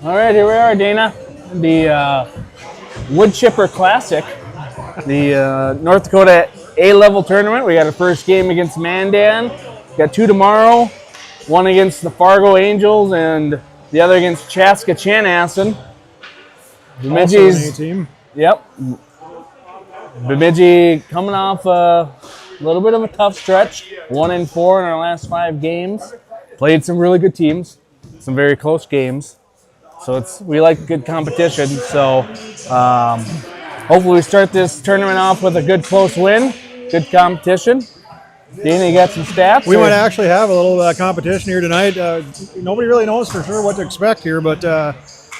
All right, here we are, Dana. The Wood Chipper Classic, the North Dakota A-level tournament. We got our first game against Mandan. Got two tomorrow, one against the Fargo Angels and the other against Chaska Chanhassen. Bemidji's team. Yep. Bemidji coming off a little bit of a tough stretch. 1-4 in our last 5 games. Played some really good teams, some very close games. So we like good competition. So hopefully we start this tournament off with a good close win, good competition. Dana, you got some stats? We might actually have a little competition here tonight. Nobody really knows for sure what to expect here, but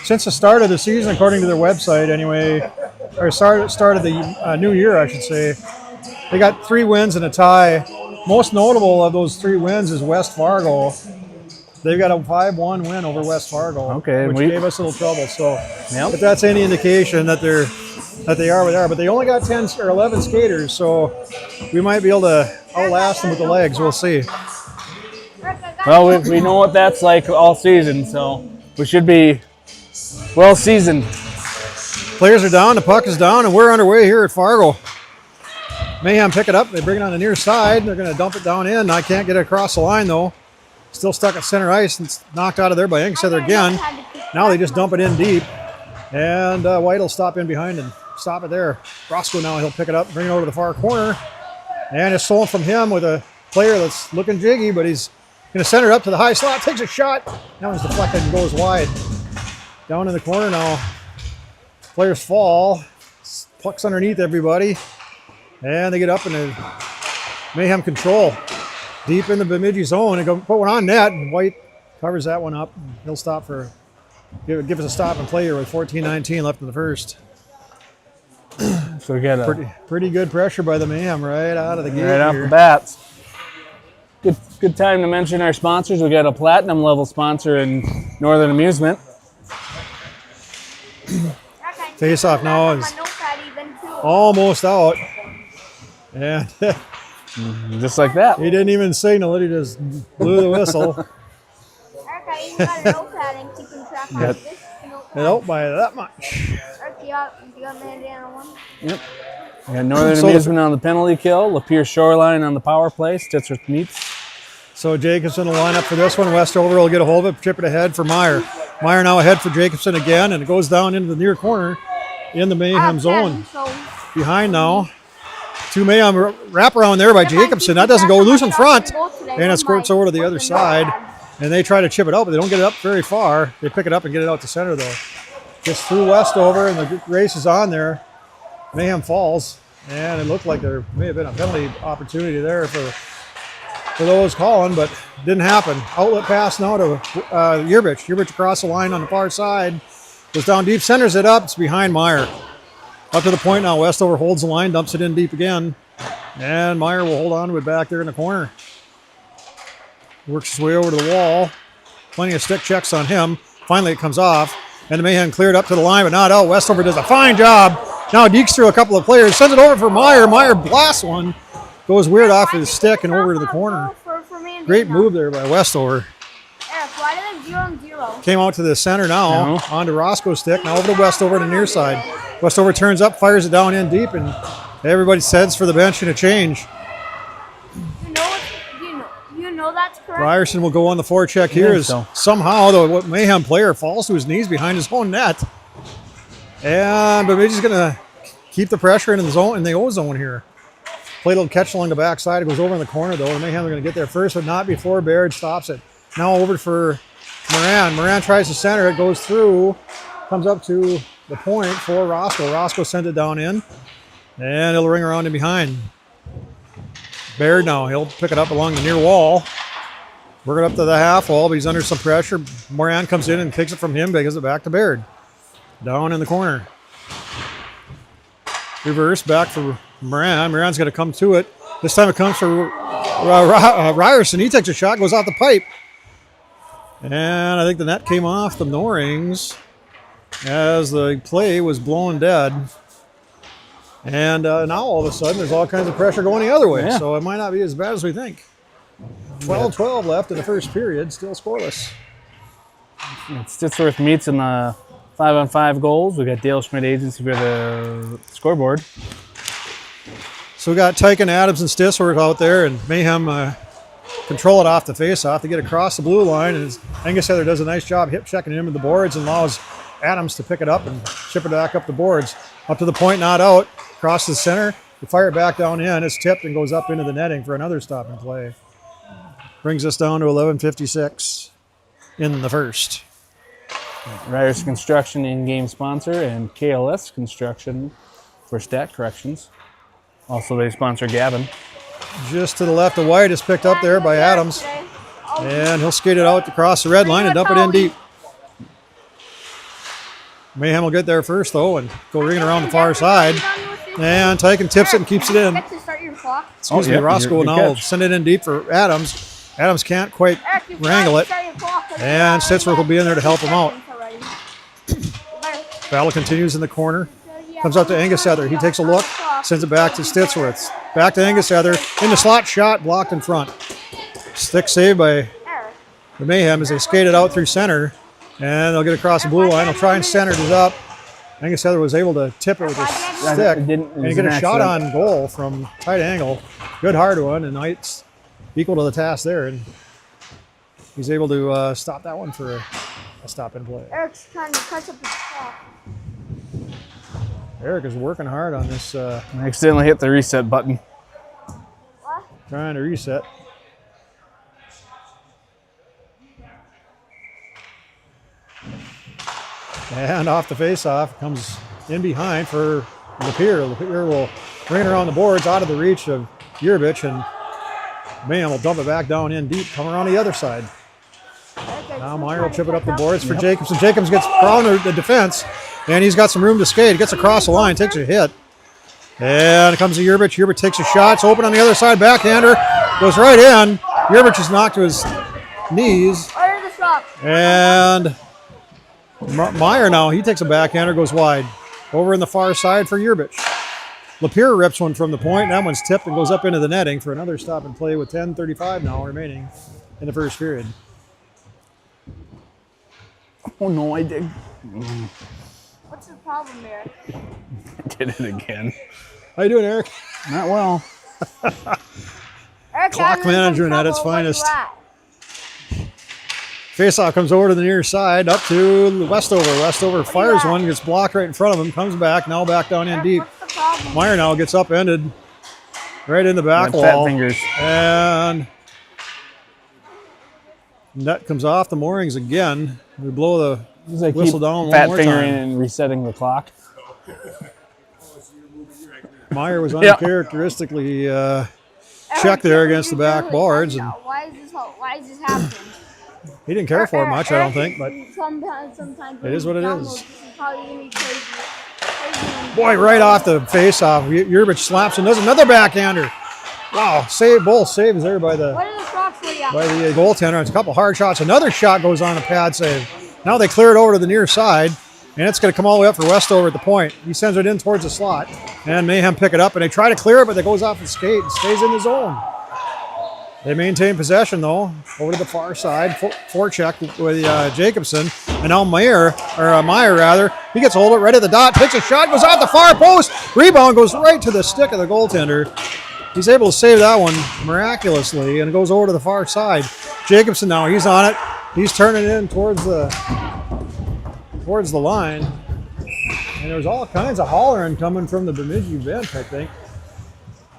since the start of the season, according to their website anyway, or start of the new year, I should say, they got 3 wins and a tie. Most notable of those 3 wins is West Fargo. They've got a 5-1 win over West Fargo, which gave us a little trouble. So if that's any indication that they are where they are, but they only got 10 or 11 skaters, so we might be able to outlast them with the legs. We'll see. Well, we know what that's like all season, so we should be well seasoned. Players are down, the puck is down, and we're underway here at Fargo. Mayhem pick it up. They bring it on the near side. They're going to dump it down in. I can't get it across the line, though. Still stuck at center ice and it's knocked out of there by Engsether again. Now they just dump it in deep. And White will stop in behind and stop it there. Roscoe now, he'll pick it up, bring it over to the far corner. And it's stolen from him with a player that's looking jiggy, but he's going to center it up to the high slot, takes a shot. Now he's deflected and goes wide. Down in the corner now. Players fall. Puck's underneath everybody. And they get up in the Mayhem control. Deep in the Bemidji zone and go put one on net. And White covers that one up. He'll stop for give us a stop and play here with 14-19 left in the first. So we got a pretty good pressure by the Mayhem right out of the gate. Right off the bat. Good time to mention our sponsors. We got a platinum level sponsor in Northern Amusement. Face off now is almost out. And just like that. He didn't even signal it. He just blew the whistle. Nope, by that much. Yep. We got Northern Amusement on the penalty kill, Lapeer Shoreline on the power play, Stitzer Meats. So Jacobson will line up for this one. Westover will get a hold of it, chip it ahead for Meyer. Meyer now ahead for Jacobson again, and it goes down into the near corner in the Mayhem zone. Behind now. 2 Mayhem wrap around there by Jacobson. That doesn't go loose in front. And it squirts over to the other side. And they try to chip it out, but they don't get it up very far. They pick it up and get it out to center, though. Just through Westover, and the race is on there. Mayhem falls. And it looked like there may have been a penalty opportunity there for those calling, but didn't happen. Outlet pass now to Yerbich. Yerbich across the line on the far side. Goes down deep, centers it up. It's behind Meyer. Up to the point now, Westover holds the line, dumps it in deep again. And Meyer will hold on to it back there in the corner. Works his way over to the wall. Plenty of stick checks on him. Finally it comes off. And the Mayhem cleared up to the line, but not out. Westover does a fine job. Now dekes through a couple of players. Sends it over for Meyer. Meyer blasts one. Goes weird off his stick and over to the corner. Great move there by Westover. Came out to the center now, onto Roscoe's stick. Now over to Westover to the near side. Westover turns up, fires it down in deep, and everybody sets for the bench and a change. You know that's correct. Ryerson will go on the forecheck here as somehow the Mayhem player falls to his knees behind his own net. And Bemidji's going to keep the pressure in the zone, in the O zone here. Play a little catch along the backside. It goes over in the corner, though. The Mayhem are going to get there first, but not before Baird stops it. Now over for Moran. Moran tries to center. It goes through. Comes up to the point for Roscoe. Roscoe sent it down in. And it'll ring around in behind. Baird now. He'll pick it up along the near wall. Work it up to the half wall, but he's under some pressure. Moran comes in and takes it from him, but gives it back to Baird. Down in the corner. Reverse back for Moran. Moran's going to come to it. This time it comes for Ryerson. He takes a shot, goes out the pipe. And I think the net came off the moorings as the play was blown dead. And now all of a sudden there's all kinds of pressure going the other way. So it might not be as bad as we think. 12-12 left in the first period, still scoreless. Stittsworth meets in the 5-on-5 goals. We got Dale Schmidt Agency for the scoreboard. So we got Tyken, Adams, and Stittsworth out there, and Mayhem control it off the face-off to get across the blue line. And Angus Heather does a nice job hip checking him at the boards and allows Adams to pick it up and chip it back up the boards. Up to the point, not out. Across the center. They fire it back down in. It's tipped and goes up into the netting for another stop and play. Brings us down to 11:56 in the first. Ryerson Construction in-game sponsor and KLS Construction for stat corrections. Also, they sponsor Gavin. Just to the left of White is picked up there by Adams. And he'll skate it out across the red line and dump it in deep. Mayhem will get there first, though, and go ringing around the far side. And Tyken tips it and keeps it in. Excuse me, Roscoe now will send it in deep for Adams. Adams can't quite wrangle it. And Stittsworth will be in there to help him out. Battle continues in the corner. Comes up to Angus Heather. He takes a look, sends it back to Stittsworth. Back to Angus Heather. In the slot, shot, blocked in front. Stick save by the Mayhem as they skate it out through center. And they'll get across the blue line. They'll try and center it up. Angus Heather was able to tip it with his stick and get a shot on goal from tight angle. Good hard one, and Knight's equal to the task there. And he's able to stop that one for a stop and play. Eric's trying to catch up his clock. Eric is working hard on this. I accidentally hit the reset button. What? Trying to reset. And off the face-off comes in behind for Lapeer. Lapeer will bring it around the boards out of the reach of Urbich, and Mayhem will dump it back down in deep, come around the other side. Now Meyer will chip it up the boards for Jacobson. Jacobs gets around the defense, and he's got some room to skate. He gets across the line, takes a hit. And it comes to Urbich. Urbich takes a shot. It's open on the other side. Backhander goes right in. Urbich is knocked to his knees. And Meyer now, he takes a backhander, goes wide. Over in the far side for Urbich. Lapeer rips one from the point. That one's tipped and goes up into the netting for another stop and play with 10:35 now remaining in the first period. Oh no, I did. What's the problem there? Did it again. How you doing, Eric? Not well. Eric, Clock management at its finest. Faceoff comes over to the near side, up to Westover. Westover fires one, gets blocked right in front of him, comes back, now back down in deep. Meyer now gets upended right in the back wall. Fat fingers. And net comes off the moorings again. We blow the whistle down one fat more fingering time. and resetting the clock. Meyer was uncharacteristically checked there against the back boards. And why is this happening? he didn't care for it much, I don't think, but Sometimes it is what it is. this is probably gonna be crazy. boy, right off the face-off, Urbich slaps and does another backhander. Wow, both saves there by the What are the shots for you? goaltender. It's a couple hard shots. Another shot goes on a pad save. Now they clear it over to the near side, and it's going to come all the way up for Westover at the point. He sends it in towards the slot, and Mayhem pick it up, and they try to clear it, but it goes off the skate and stays in the zone. They maintain possession, though, over to the far side. Forecheck with Jacobson, and now Meyer, he gets a hold of it right at the dot, takes a shot, goes off the far post, rebound goes right to the stick of the goaltender. He's able to save that one miraculously, and it goes over to the far side. Jacobson now, he's on it. He's turning it in towards the line. And there's all kinds of hollering coming from the Bemidji bench, I think.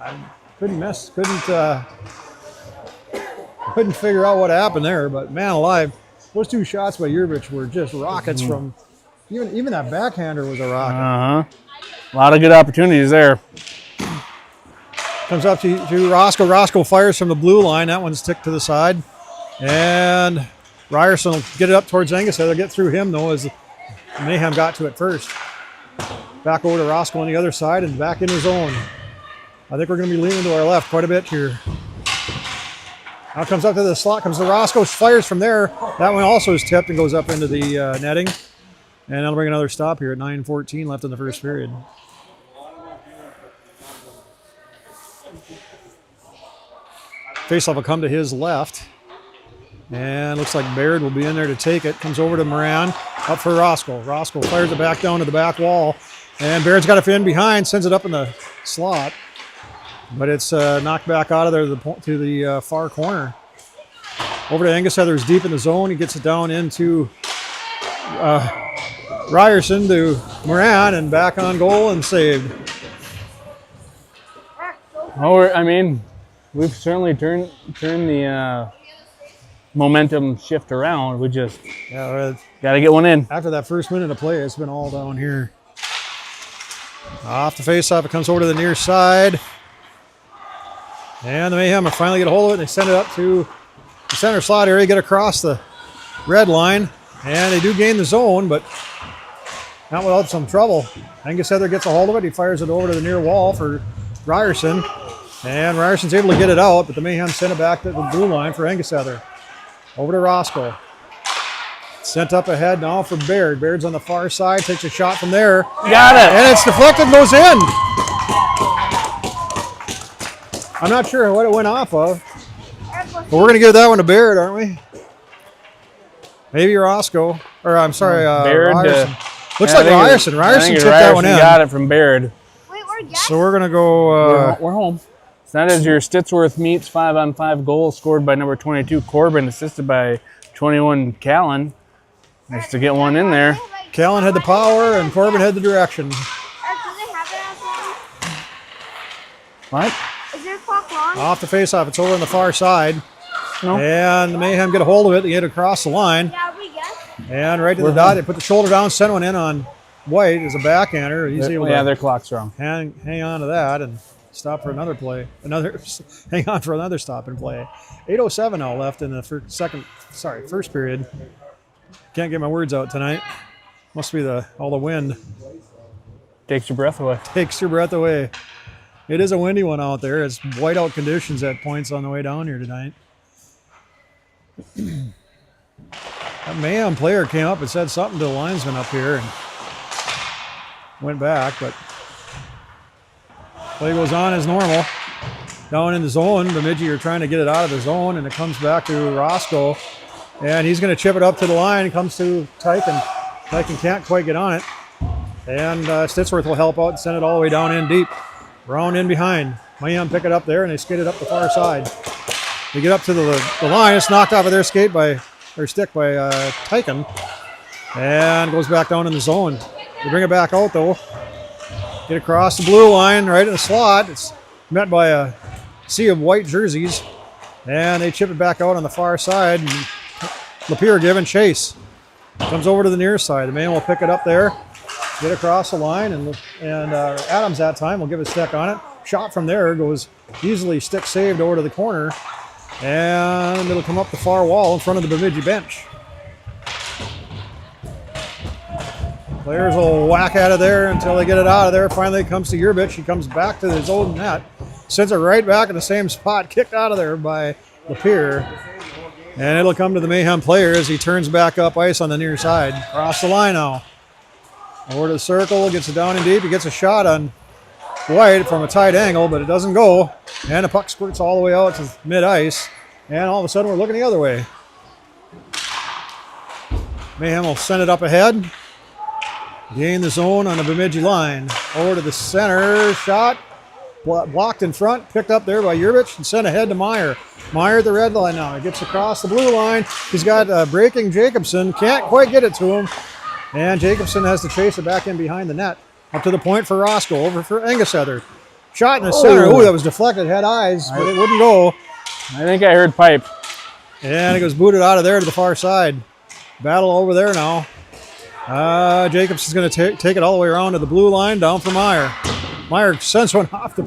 I couldn't figure out what happened there, but man alive, those two shots by Urbich were just rockets from, even that backhander was a rocket. A lot of good opportunities there. Comes up to Roscoe. Roscoe fires from the blue line. That one's ticked to the side. And Ryerson will get it up towards Angus. They'll get through him, though, as Mayhem got to it first. Back over to Roscoe on the other side and back in his own. I think we're going to be leaning to our left quite a bit here. Now comes up to the slot. Comes to Roscoe. Fires from there. That one also is tipped and goes up into the netting. And that'll bring another stop here at 9:14 left in the first period. Faceoff will come to his left. And looks like Baird will be in there to take it. Comes over to Moran, up for Roscoe. Roscoe fires it back down to the back wall. And Baird's got it in behind, sends it up in the slot. But it's knocked back out of there to the far corner. Over to Angus Heather's deep in the zone. He gets it down into Ryerson to Moran and back on goal and saved. Oh, we've certainly turned the momentum shift around. We just got to get one in. After that first minute of play, it's been all down here. Off the face-off, it comes over to the near side. And the Mayhem finally get a hold of it. And they send it up to the center slot area, get across the red line. And they do gain the zone, but not without some trouble. Angus Heather gets a hold of it. He fires it over to the near wall for Ryerson. And Ryerson's able to get it out, but the Mayhem send it back to the blue line for Angus Heather. Over to Roscoe. Sent up ahead now for Baird. Baird's on the far side, takes a shot from there. Got it. And it's deflected, goes in. I'm not sure what it went off of, but we're going to give that one to Baird, aren't we? Maybe Roscoe. Or I'm sorry, Baird. Ryerson. Looks like Ryerson. Ryerson tipped that one in. Got it from Baird. Wait, we're guessing. So we're going to go... We're home. So that is your Stitsworth Meats 5-on-5 goal scored by number 22 Corbin, assisted by 21 Callan. Nice to get one in there. Callan had the power and Corbin had the direction. Does it have it outside? What? Is your clock wrong? Off the face-off. It's over on the far side. No. And the Mayhem get a hold of it. They get across the line. Yeah, we guess. And right to the dot. They put the shoulder down, send one in on White as a backhander. He's able to their clock's wrong. hang on to that and stop for another play. Hang on for another stop and play. 8:07 now left in the first period. Can't get my words out tonight. Must be all the wind. Takes your breath away. Takes your breath away. It is a windy one out there. It's whiteout conditions at points on the way down here tonight. That Mayhem player came up and said something to the linesman up here and went back, but play goes on as normal. Down in the zone, Bemidji are trying to get it out of the zone, and it comes back to Roscoe. And he's going to chip it up to the line. It comes to Tyken. Tyken can't quite get on it. And Stitsworth will help out and send it all the way down in deep. Round in behind. Mayhem pick it up there, and they skate it up the far side. They get up to the line. It's knocked off of their stick by Tyken. And goes back down in the zone. They bring it back out, though. Get across the blue line, right in the slot. It's met by a sea of white jerseys. And they chip it back out on the far side. And Lapeer giving chase. Comes over to the near side. The man will pick it up there. Get across the line. And Adams that time will give a stick on it. Shot from there goes easily stick saved over to the corner. And it'll come up the far wall in front of the Bemidji bench. Players will whack at it there until they get it out of there. Finally it comes to Yerbich. He comes back to his own net. Sends it right back in the same spot. Kicked out of there by Lapeer. And it'll come to the Mayhem player as he turns back up ice on the near side. Across the line now. Over to the circle. Gets it down in deep. He gets a shot on White from a tight angle, but it doesn't go. And the puck squirts all the way out to mid-ice. And all of a sudden we're looking the other way. Mayhem will send it up ahead. Gain the zone on the Bemidji line. Over to the center. Shot. Blocked in front. Picked up there by Yerbich and sent ahead to Meyer. Meyer at the red line now. He gets across the blue line. He's got breaking Jacobson. Can't quite get it to him. And Jacobson has to chase it back in behind the net. Up to the point for Roscoe. Over for Angus Heather. Shot in the center. Ooh, that was deflected. Had eyes, but it wouldn't go. I think I heard pipe. And it goes booted out of there to the far side. Battle over there now. Jacobson's going to take it all the way around to the blue line, down for Meyer. Meyer sends one off the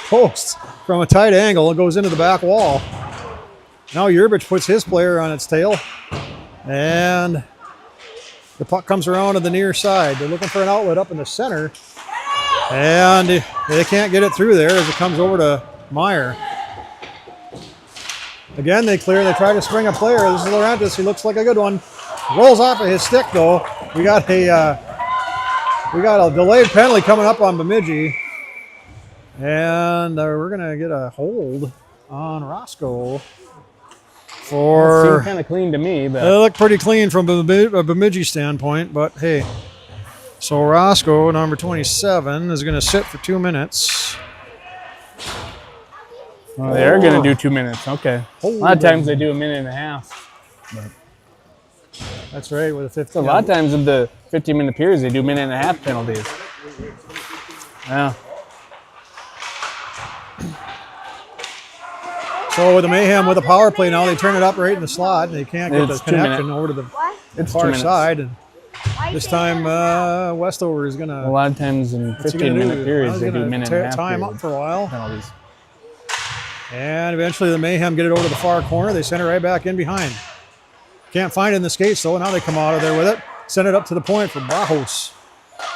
post from a tight angle and goes into the back wall. Now Yerbich puts his player on its tail. And the puck comes around to the near side. They're looking for an outlet up in the center. And they can't get it through there as it comes over to Meyer. Again, they clear. They try to spring a player. This is Laurentis. He looks like a good one. Rolls off of his stick, though. We got a delayed penalty coming up on Bemidji. And we're going to get a hold on Roscoe for. Seemed kind of clean to me, but They look pretty clean from a Bemidji standpoint, but hey. So Roscoe, number 27, is going to sit for 2 minutes. well, they are going to do 2 minutes. Okay. A lot of Hold times they do a minute and a half. That's right, with a 15. So a lot of times in the 15-minute periods, they do minute and a half penalties. Yeah. So with the Mayhem, with the power play now, they turn it up right in the slot, and they can't get the It's 2 connection minutes. over to the What? It's 2 far minutes. side. And Why this say time, that? Westover is going A to. lot of times in 15-minute periods, they do minute and a half time up period for a while. penalties. And eventually the Mayhem get it over to the far corner. They send it right back in behind. Can't find it in the skates, though. Now they come out of there with it. Send it up to the point for Bajos.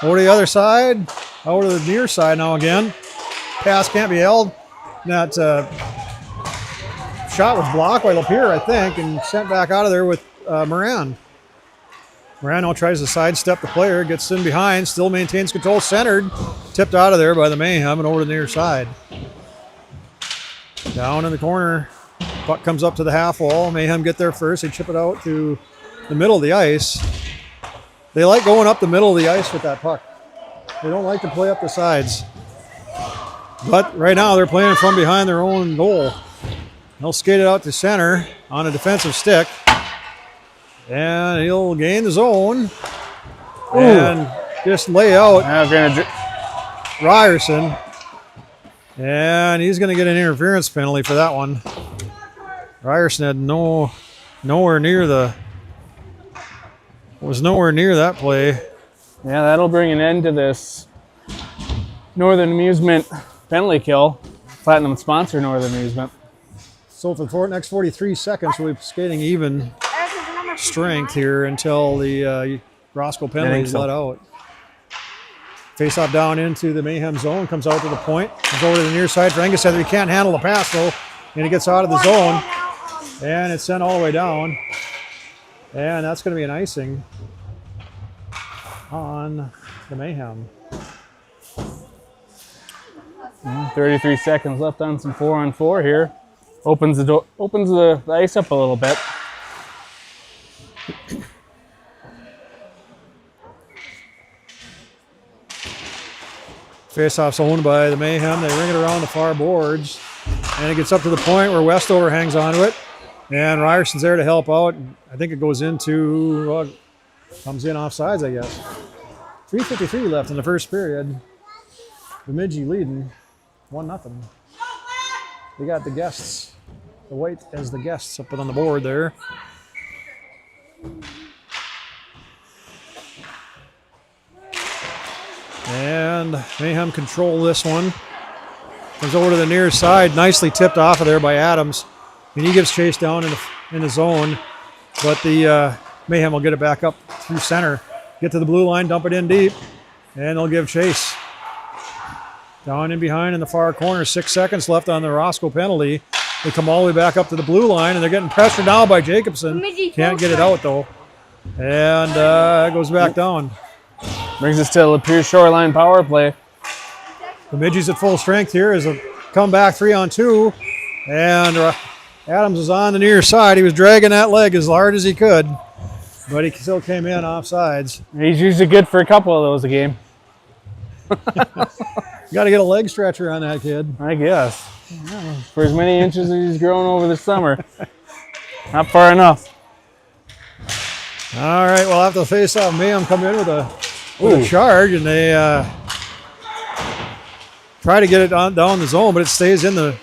Over to the other side. Over to the near side now again. Pass can't be held. That shot was blocked by Lapeer, I think, and sent back out of there with Moran. Moran now tries to sidestep the player, gets in behind, still maintains control, centered. Tipped out of there by the Mayhem and over to the near side. Down in the corner. Puck comes up to the half wall. Mayhem get there first. They chip it out to the middle of the ice. They like going up the middle of the ice with that puck. They don't like to play up the sides. But right now they're playing from behind their own goal. He'll skate it out to center on a defensive stick. And he'll gain the zone. And just lay out Now gonna Ryerson. And he's going to get an interference penalty for that one. Ryerson had nowhere near that play. Yeah, that'll bring an end to this Northern Amusement penalty kill. Platinum sponsor Northern Amusement. So for the next 43 seconds, we'll be skating even Eric is the number strength 59. here until the Roscoe penalty is so. let out. Face off down into the Mayhem zone, comes out to the point, comes over to the near side for Angus. He can't handle the pass though, and he gets out of the zone, and it's sent all the way down. And that's going to be an icing on the Mayhem. 33 seconds left on some 4-on-4 here. Opens the ice up a little bit. Face-off's owned by the Mayhem. They ring it around the far boards, and it gets up to the point where Westover hangs onto it, and Ryerson's there to help out. I think it goes into, comes in offsides, I guess. 3:53 left in the first period. Bemidji leading 1-0. They got the guests, the white as the guests up on the board there. And Mayhem control this one. Comes over to the near side, nicely tipped off of there by Adams. And he gives chase down in the zone. But the Mayhem will get it back up through center. Get to the blue line, dump it in deep. And they'll give chase. Down in behind in the far corner, 6 seconds left on the Roscoe penalty. They come all the way back up to the blue line, and they're getting pressured now by Jacobson. Can't get it out, though. And it goes back down. Brings us to the Lapeer Shoreline power play. Bemidji's at full strength here as a comeback 3-on-2. And Adams is on the near side. He was dragging that leg as hard as he could, but he still came in offsides. He's usually good for a couple of those a game, Got to get a leg stretcher on that kid. I guess. For as many inches as he's grown over the summer. Not far enough. All right, we'll have to face off. Mayhem come in with a charge, and they try to get it down the zone, but it stays in the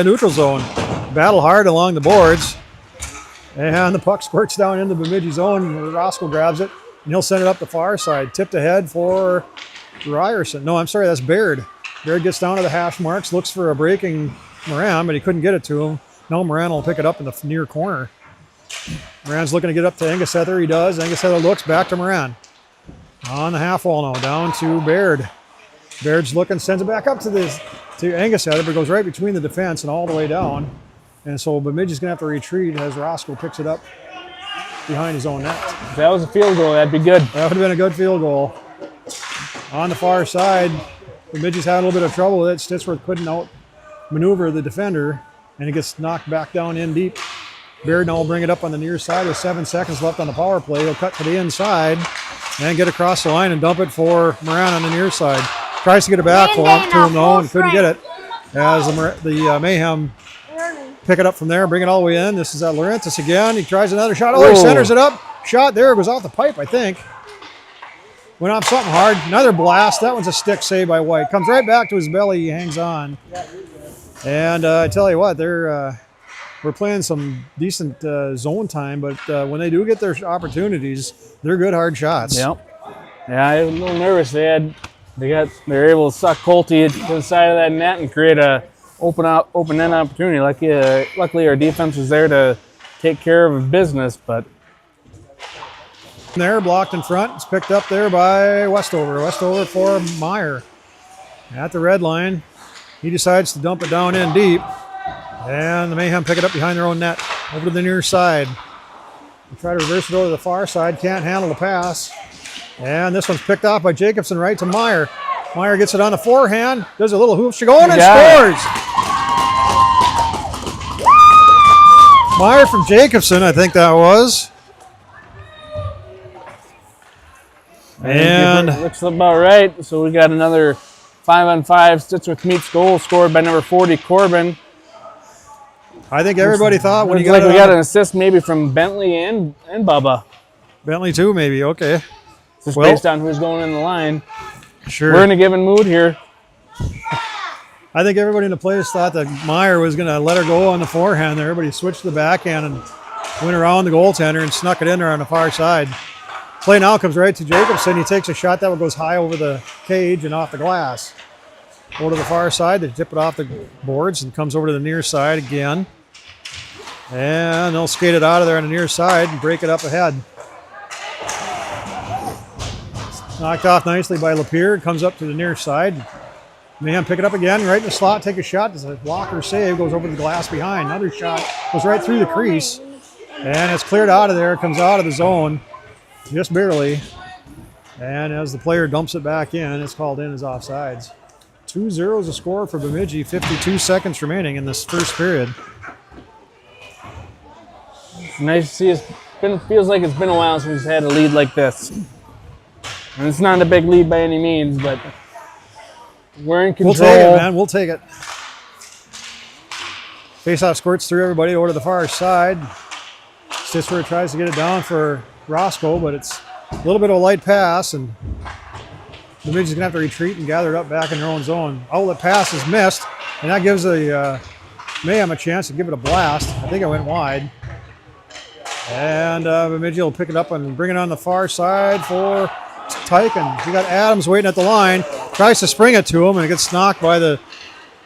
neutral zone. Battle hard along the boards, and the puck squirts down into Bemidji zone where Roscoe grabs it, and he'll send it up the far side. Tipped ahead for Ryerson. No, I'm sorry, that's Baird. Baird gets down to the hash marks, looks for a breaking Moran, but he couldn't get it to him. Now Moran will pick it up in the near corner. Moran's looking to get up to Angus Heather. He does. Angus Heather looks back to Moran. On the half wall now, down to Baird. Baird's looking, sends it back up to Angus Heather, but goes right between the defense and all the way down. And so Bemidji's going to have to retreat as Roscoe picks it up behind his own net. If that was a field goal, that'd be good. That would have been a good field goal. On the far side, Bemidji's had a little bit of trouble with it. Stitsworth couldn't outmaneuver the defender, and it gets knocked back down in deep. Beard now will bring it up on the near side with 7 seconds left on the power play. He'll cut to the inside and get across the line and dump it for Moran on the near side. Tries to get it back to him though and couldn't get it. As the Mayhem pick it up from there, bring it all the way in. This is Laurentis again. He tries another shot. Oh, he centers it up. Shot there. It goes off the pipe, I think. Went off something hard. Another blast. That one's a stick save by White. Comes right back to his belly. He hangs on. And I tell you what, we're playing some decent zone time, but when they do get their opportunities, they're good hard shots. Yep. Yeah, I was a little nervous. They're able to suck Colty to the side of that net and create a open end opportunity. Luckily, our defense was there to take care of business, but. There, blocked in front. It's picked up there by Westover. Westover for Meyer. At the red line, he decides to dump it down in deep. And the Mayhem pick it up behind their own net. Over to the near side. They try to reverse it over to the far side. Can't handle the pass. And this one's picked off by Jacobson right to Meyer. Meyer gets it on the forehand. Does a little hoop. She going and scores. Meyer from Jacobson, I think that was. And looks about right. So we got another 5-on-5 Stittsworth meets goal scored by number 40, Corbin. I think everybody thought when he got we got an assist maybe from Bentley and Bubba. Bentley too, maybe. Okay. Just based on who's going in the line. Sure. We're in a given mood here. I think everybody in the place thought that Meyer was going to let her go on the forehand there, but he switched to the backhand and went around the goaltender and snuck it in there on the far side. Play now comes right to Jacobson. He takes a shot that goes high over the cage and off the glass. Over to the far side, they tip it off the boards and comes over to the near side again. And they'll skate it out of there on the near side and break it up ahead. Knocked off nicely by Lapeer. Comes up to the near side. Mayhem pick it up again, right in the slot, take a shot. Does a blocker save, goes over the glass behind. Another shot goes right through the crease. And it's cleared out of there, comes out of the zone. Just barely. And as the player dumps it back in, it's called in as offsides. 2-0 is a score for Bemidji, 52 seconds remaining in this first period. It's nice to see. Feels like it's been a while since we've had a lead like this. And it's not a big lead by any means, but we're in control. We'll take it, man. We'll take it. Faceoff squirts through everybody over to the far side. Stittsworth tries to get it down for Roscoe, but it's a little bit of a light pass, and Bemidji's going to have to retreat and gather it up back in their own zone. Outlet pass is missed, and that gives the Mayhem a chance to give it a blast. I think it went wide. And Bemidji will pick it up and bring it on the far side for Tyken. You got Adams waiting at the line, tries to spring it to him, and it gets knocked by the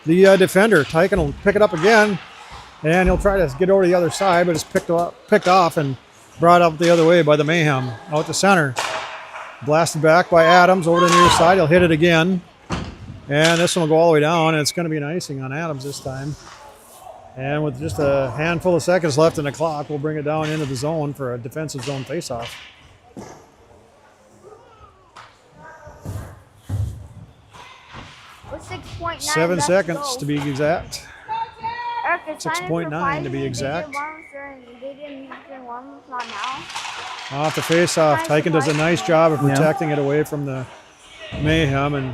defender. Tyken will pick it up again, and he'll try to get over to the other side, but it's picked off and brought up the other way by the Mayhem. Out to center. Blasted back by Adams over to the near side. He'll hit it again. And this one will go all the way down, and it's going to be an icing on Adams this time. And with just a handful of seconds left in the clock, we'll bring it down into the zone for a defensive zone faceoff. With 6.9 7 seconds to be exact. 6.9 to be exact. They didn't use during warm-ups, not now. Off the face-off, Tyken does a nice job of protecting it away from the Mayhem, and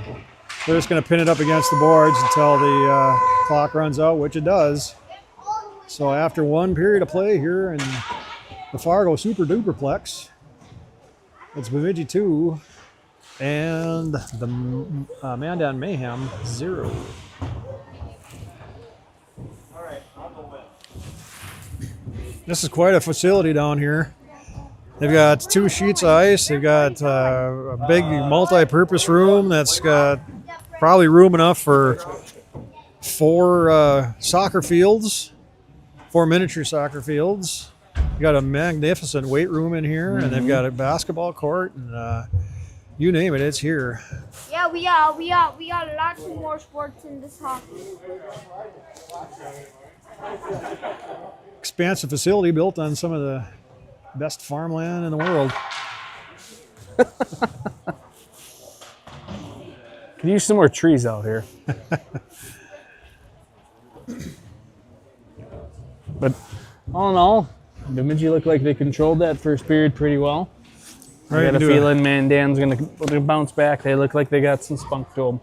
they're just going to pin it up against the boards until the clock runs out, which it does. So after one period of play here in the Fargo Super Duperplex, it's Bemidji 2 and the Mandan Mayhem 0. This is quite a facility down here. They've got 2 sheets of ice. They've got a big multi-purpose room that's got probably room enough for 4 soccer fields, 4 miniature soccer fields. You got a magnificent weight room in here, and they've got a basketball court, and you name it, it's here. Yeah, we got lots more sports in this hockey. Expansive facility built on some of the best farmland in the world. Could use some more trees out here. But all in all, Bemidji looked like they controlled that first period pretty well. I got a feeling Mandan's going to bounce back. They look like they got some spunk to them.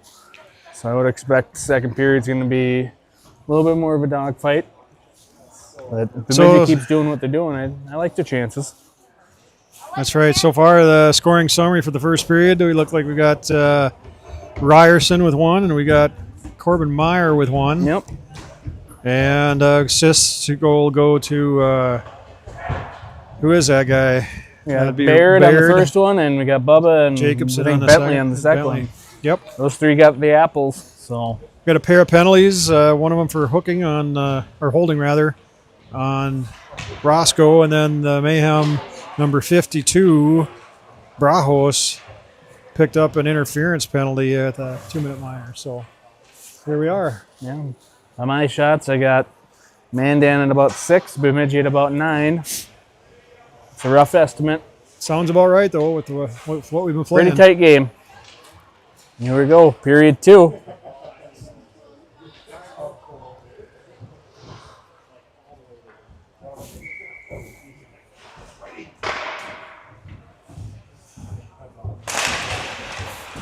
So I would expect the second period's going to be a little bit more of a dogfight. But if Bemidji keeps doing what they're doing, I like their chances. That's right. So far, the scoring summary for the first period, we look like we got Ryerson with 1, and we got Corbin Meyer with 1. Yep. And assists will go to, who is that guy? Yeah, Baird on the first one, and we got Bubba and Jacobson on the second one. Yep. Those three got the apples. So got a pair of penalties, one of them for hooking on, or holding rather, on Roscoe, and then the Mayhem number 52, Brajos, picked up an interference penalty at the 2-minute minor. So here we are. Yeah. On my shots, I got Mandan at about 6, Bemidji at about 9. It's a rough estimate. Sounds about right, though, with what we've been playing. Pretty tight game. Here we go, period 2.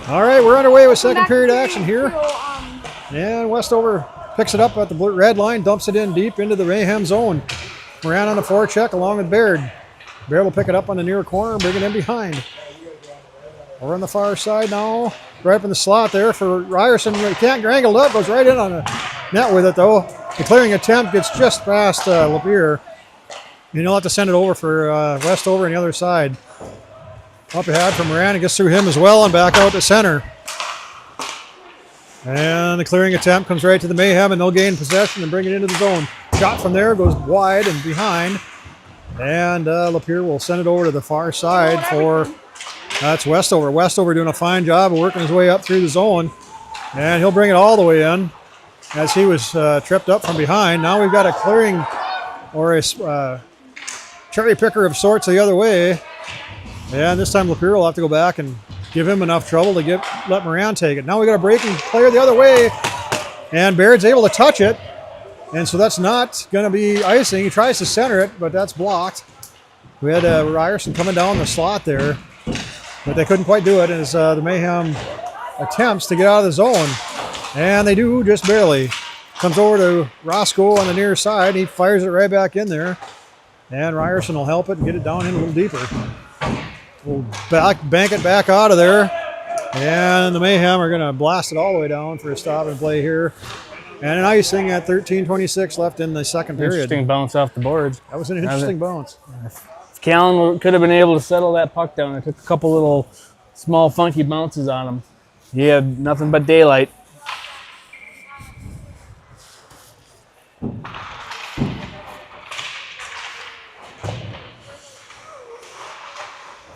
All right, we're underway with second period action here. And Westover picks it up at the red line, dumps it in deep into the Mayhem zone. Moran on the forecheck along with Baird. Baird will pick it up on the near corner and bring it in behind. Over on the far side now, right up in the slot there for Ryerson. Can't wrangle it up, goes right in on the net with it though. The clearing attempt gets just past Lapeer. And he'll have to send it over for Westover on the other side. Up ahead from Moran, it gets through him as well and back out to center. And the clearing attempt comes right to the Mayhem, and they'll gain possession and bring it into the zone. Shot from there goes wide and behind. And Lapeer will send it over to the far side for, that's Westover. Westover doing a fine job of working his way up through the zone. And he'll bring it all the way in as he was tripped up from behind. Now we've got a clearing or a cherry picker of sorts the other way. And this time Lapeer will have to go back and give him enough trouble to let Moran take it. Now we got a breaking player the other way, and Baird's able to touch it. And so that's not going to be icing. He tries to center it, but that's blocked. We had Ryerson coming down the slot there, but they couldn't quite do it as the Mayhem attempts to get out of the zone. And they do just barely. Comes over to Roscoe on the near side. He fires it right back in there. And Ryerson will help it and get it down in a little deeper. We'll bank it back out of there. And the Mayhem are going to blast it all the way down for a stop and play here. And an icing at 13:26 left in the second period. Interesting bounce off the boards. That was an interesting bounce. If Callan could have been able to settle that puck down, it took a couple little small funky bounces on him. He had nothing but daylight.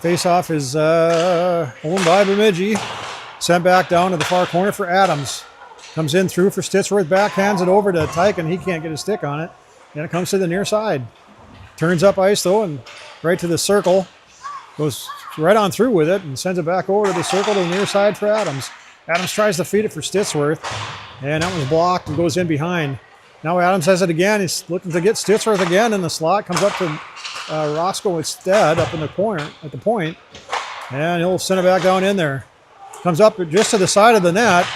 Face-off is owned by Bemidji. Sent back down to the far corner for Adams. Comes in through for Stitsworth, backhands it over to Tyken. He can't get a stick on it. And it comes to the near side. Turns up ice though and right to the circle. Goes right on through with it and sends it back over to the circle to the near side for Adams. Adams tries to feed it for Stitsworth. And that was blocked and goes in behind. Now Adams has it again. He's looking to get Stitsworth again in the slot. Comes up to Roscoe instead up in the corner at the point. And he'll send it back down in there. Comes up just to the side of the net.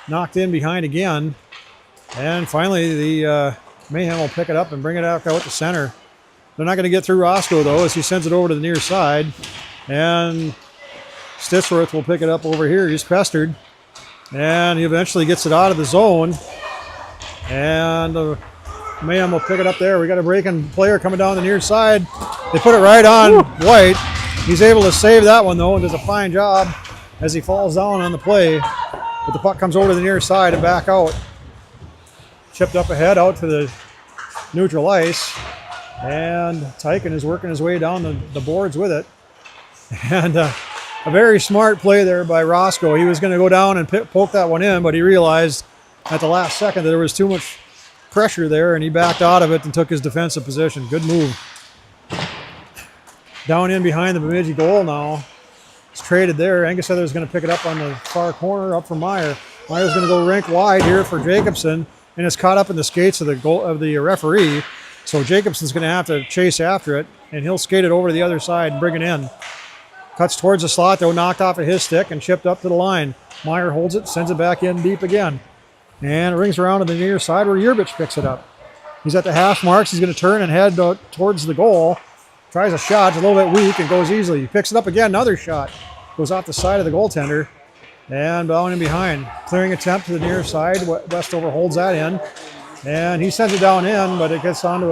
Knocked in behind again. And finally the Mayhem will pick it up and bring it out to center. They're not going to get through Roscoe though as he sends it over to the near side. And Stitsworth will pick it up over here. He's pestered. And he eventually gets it out of the zone. And Mayhem will pick it up there. We got a breaking player coming down the near side. They put it right on White. He's able to save that one though and does a fine job as he falls down on the play. But the puck comes over to the near side and back out. Chipped up ahead out to the neutral ice. And Tyken is working his way down the boards with it. And a very smart play there by Roscoe. He was going to go down and poke that one in, but he realized at the last second that there was too much pressure there, and he backed out of it and took his defensive position. Good move. Down in behind the Bemidji goal now. It's traded there. Angus Heather's going to pick it up on the far corner, up for Meyer. Meyer's going to go rink wide here for Jacobson, and it's caught up in the skates of the referee. So Jacobson's going to have to chase after it, and he'll skate it over to the other side and bring it in. Cuts towards the slot, though, knocked off of his stick and chipped up to the line. Meyer holds it, sends it back in deep again. And it rings around to the near side where Yerbich picks it up. He's at the hash marks. He's going to turn and head towards the goal. Tries a shot, it's a little bit weak, and goes easily. He picks it up again, another shot. Goes off the side of the goaltender. And down in behind. Clearing attempt to the near side. Westover holds that in. And he sends it down in, but it gets onto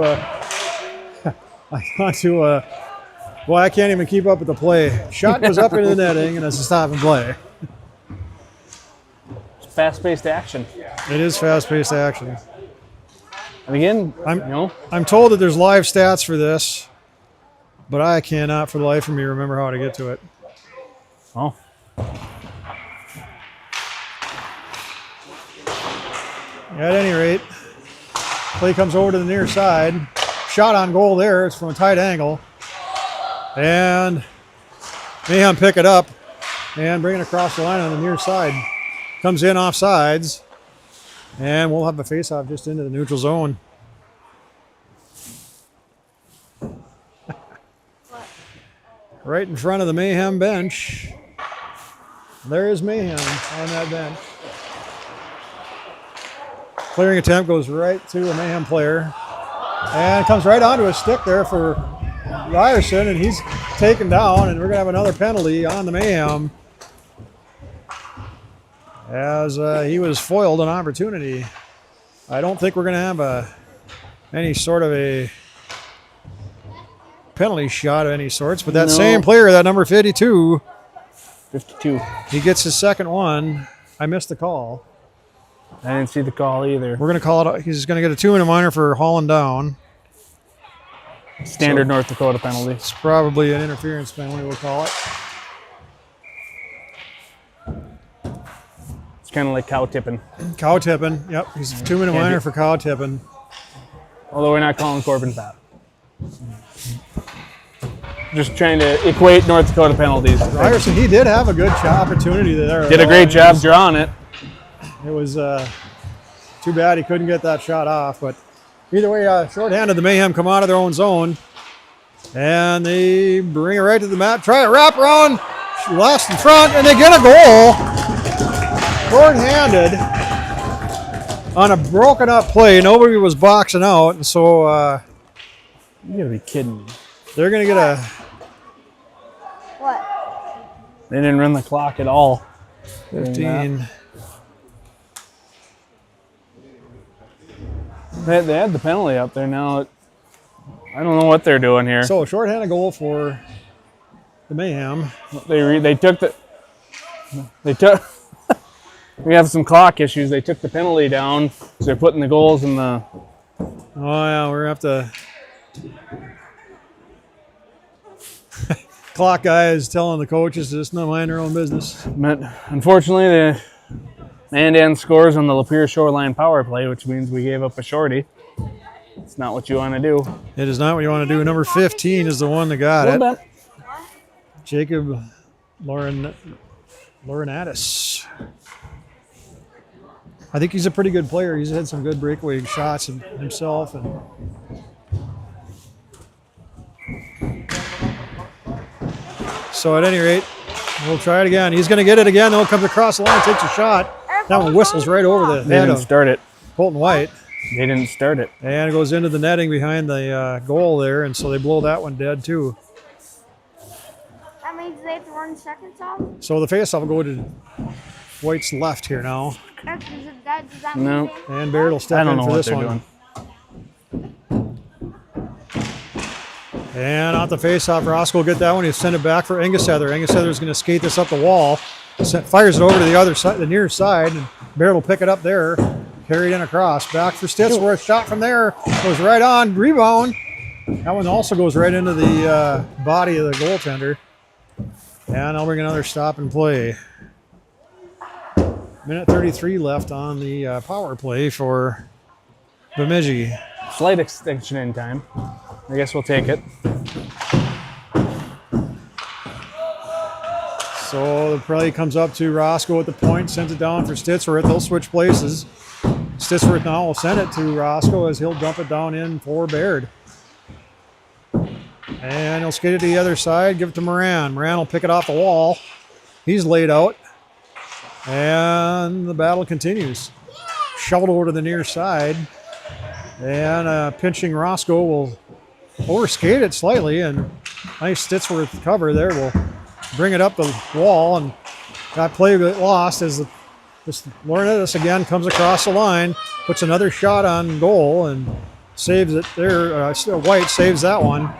well, I can't even keep up with the play. Shot goes up into the netting, and it's a stop and play. It's fast-paced action. It is fast-paced action. And again, I'm told that there's live stats for this, but I cannot for the life of me remember how to get to it. Oh. At any rate, play comes over to the near side. Shot on goal there. It's from a tight angle. And Mayhem pick it up and bring it across the line on the near side. Comes in off sides. And we'll have a face-off just into the neutral zone. Right in front of the Mayhem bench. There is Mayhem on that bench. Clearing attempt goes right to a Mayhem player. And comes right onto a stick there for Ryerson, and he's taken down, and we're going to have another penalty on the Mayhem as he was foiled an opportunity. I don't think we're going to have any sort of a penalty shot of any sorts, but that same player, that number 52, he gets his second one. I missed the call. I didn't see the call either. We're going to call it. He's going to get a 2-minute minor for hauling down. Standard North Dakota penalty. It's probably an interference penalty, we'll call it. It's kind of like cow tipping. Cow tipping, yep. He's a 2-minute minor for cow tipping. Although we're not calling Corbin that. Just trying to equate North Dakota penalties. Ryerson, he did have a good opportunity there. Did a great job drawing it. It was too bad he couldn't get that shot off, but either way, shorthanded, the Mayhem come out of their own zone, and they bring it right to the mat, try to wrap around, last in front, and they get a goal, shorthanded, on a broken up play. Nobody was boxing out, and so You gotta be kidding me. they're going to get a... What? They didn't run the clock at all. 15. They had the penalty up there now. I don't know what they're doing here. So, shorthanded goal for the Mayhem. They took we have some clock issues. They took the penalty down, so they're putting the goals in the... Oh, yeah, we're going to have to... Clock guy is telling the coaches to just not mind their own business. But unfortunately, the Mandan scores on the Lapeer Shoreline power play, which means we gave up a shorty. It's not what you want to do. It is not what you want to do. Number 15 is the one that got it. Bit. Jacob Laurenatis. I think he's a pretty good player. He's had some good breakaway shots himself. And so at any rate, we'll try it again. He's going to get it again. Though, comes across the line, takes a shot. That one whistles right over the They head didn't of start it. Colton White. They didn't start it. And it goes into the netting behind the goal there, and so they blow that one dead too. That means they have to run seconds off? So the faceoff will go to White's left here now. Does that mean No. they- And Barrett will step I don't in know for what this they're one. doing. And off the faceoff, Roscoe will get that one. He'll send it back for Engesether. Engesether's going to skate this up the wall. Fires it over to the other side, the near side, and Barrett will pick it up there. Carried in across. Back for Stitsworth. Shot from there. Goes right on. Rebound. That one also goes right into the body of the goaltender. And I'll bring another stop and play. Minute 33 left on the power play for Bemidji. Slight extension in time. I guess we'll take it. So the play comes up to Roscoe at the point, sends it down for Stitsworth. They'll switch places. Stitchworth now will send it to Roscoe as he'll dump it down in for Baird. And he'll skate it to the other side, give it to Moran. Moran will pick it off the wall. He's laid out. And the battle continues. Shoveled over to the near side. And pinching Roscoe will overskate it slightly. And nice Stitchworth cover there will bring it up the wall. And that play got lost as Laurinaitis again comes across the line, puts another shot on goal, and saves it there. White saves that one.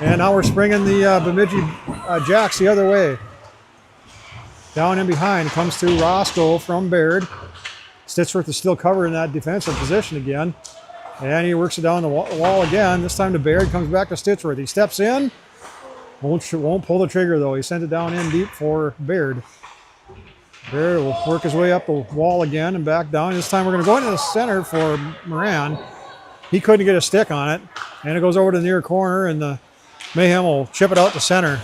And now we're springing the Bemidji Jacks the other way. Down in behind comes to Roscoe from Baird. Stitchworth is still covering that defensive position again. And he works it down the wall again. This time to Baird, comes back to Stitchworth. He steps in. Won't pull the trigger though. He sent it down in deep for Baird. Baird will work his way up the wall again and back down. This time we're going to go into the center for Moran. He couldn't get a stick on it. And it goes over to the near corner, and the Mayhem will chip it out to center.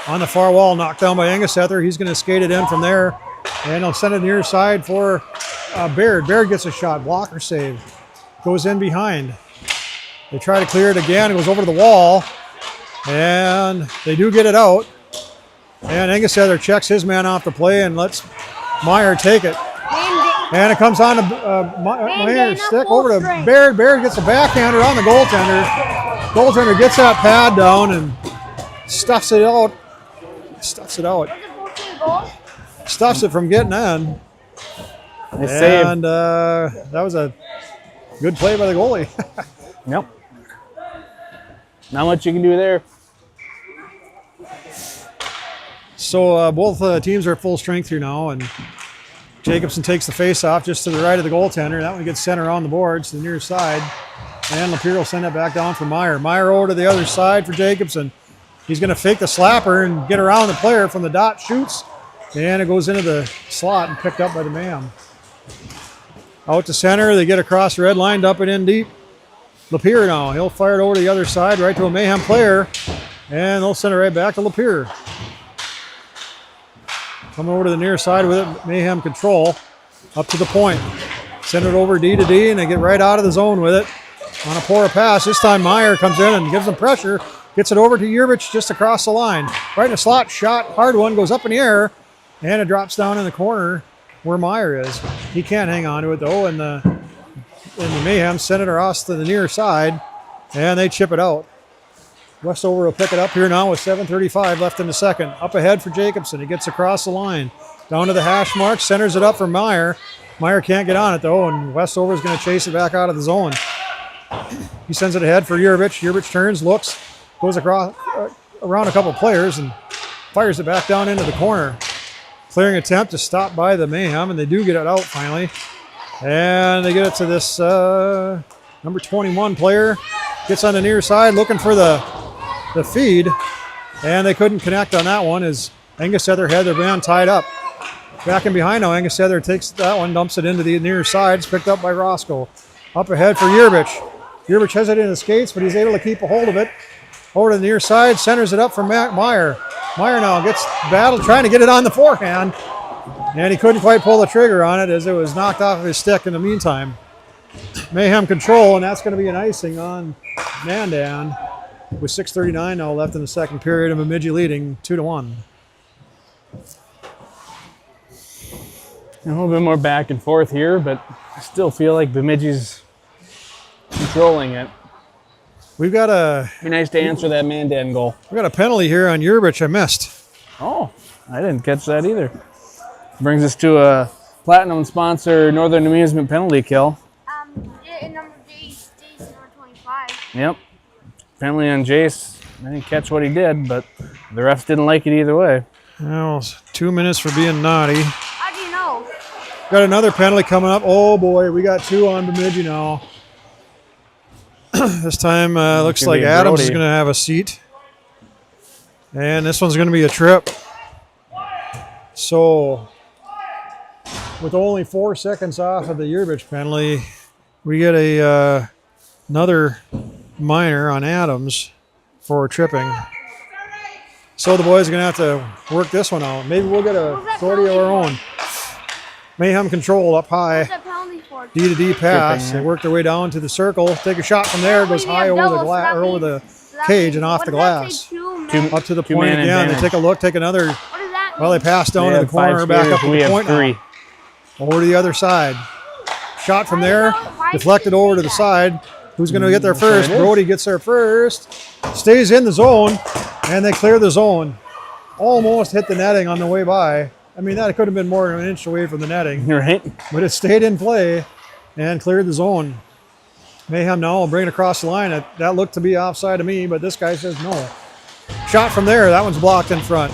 On the far wall, knocked down by Engesether. He's going to skate it in from there. And he'll send it near side for Baird. Baird gets a shot. Blocker save. Goes in behind. They try to clear it again. It goes over to the wall. And they do get it out. And Engesether checks his man off the play and lets Meyer take it. And it comes on to Meyer's stick over to Baird. Baird gets a backhander on the goaltender. Goaltender gets that pad down and stuffs it out. Stuffs it from getting in. And that was a good play by the goalie. Yep. Not much you can do there. So both teams are at full strength here now, and Jacobson takes the face off just to the right of the goaltender. That one gets sent around the boards to the near side. And Lapeer will send it back down for Meyer. Meyer over to the other side for Jacobson. He's going to fake the slapper and get around the player from the dot, shoots, and it goes into the slot and picked up by the Mayhem. Out to center, they get across the red line, dump it in deep. Lapeer now, he'll fire it over to the other side, right to a Mayhem player, and they'll send it right back to Lapeer. Coming over to the near side with it, Mayhem control, up to the point. Send it over D to D, and they get right out of the zone with it. On a poor pass, this time Meyer comes in and gives them pressure, gets it over to Yerbich just across the line. Right in the slot, shot, hard one, goes up in the air, and it drops down in the corner where Meyer is. He can't hang on to it though, and the Mayhem send it across to the near side, and they chip it out. Westover will pick it up here now with 7:35 left in the second. Up ahead for Jacobson. He gets across the line. Down to the hash mark, centers it up for Meyer. Meyer can't get on it though, and Westover is going to chase it back out of the zone. He sends it ahead for Yerbich. Yerbich turns, looks, goes across around a couple players and fires it back down into the corner. Clearing attempt to stop by the Mayhem, and they do get it out finally. And they get it to this number 21 player. Gets on the near side looking for the feed, and they couldn't connect on that one as Engesether had their man tied up. Back in behind now, Engesether takes that one, dumps it into the near side. It's picked up by Roscoe. Up ahead for Yerbich. Yerbich has it in the skates, but he's able to keep a hold of it. Over to the near side, centers it up for Meyer. Meyer now gets battled, trying to get it on the forehand, and he couldn't quite pull the trigger on it as it was knocked off of his stick in the meantime. Mayhem control, and that's going to be an icing on Mandan with 6:39 now left in the second period, and Bemidji leading 2-1. A little bit more back and forth here, but I still feel like Bemidji's controlling it. We've got Be nice to answer that Mandan goal. we got a penalty here on Yerbich I missed. Oh, I didn't catch that either. Brings us to a platinum sponsor Northern Amusement penalty kill. Number Jace, number 25. Yep. Penalty on Jace. I didn't catch what he did, but the refs didn't like it either way. Well, it's 2 minutes for being naughty. How do you know? Got another penalty coming up. Oh boy, we got two on Bemidji now. This time looks like Adams is going to have a seat. And this one's going to be a trip. So, with only 4 seconds off of the Yerbich penalty, we get another minor on Adams for tripping. So the boys are going to have to work this one out. Maybe we'll get a 40 of our own. Mayhem control up high. What's that penalty D to D pass. Tripping, They yeah. work their way down to the circle. Take a shot from there. Goes high over the glass or over the cage and off the glass. Up to the point Two-man again. They advantage. take a look. Take another. What does that mean? Well, they pass down They to the have 5 corner. Back up skaters, to we the have point 3. now. Over to the other side. Shot from there. Deflected over to the side. Who's going to get there first? it is. Brody gets there first. Stays in the zone. And they clear the zone. Almost hit the netting on the way by. I mean, that could have been more than an inch away from the netting. You're right. But it stayed in play and cleared the zone. Mayhem now will bring it across the line. That looked to be offside to me, but this guy says no. Shot from there. That one's blocked in front.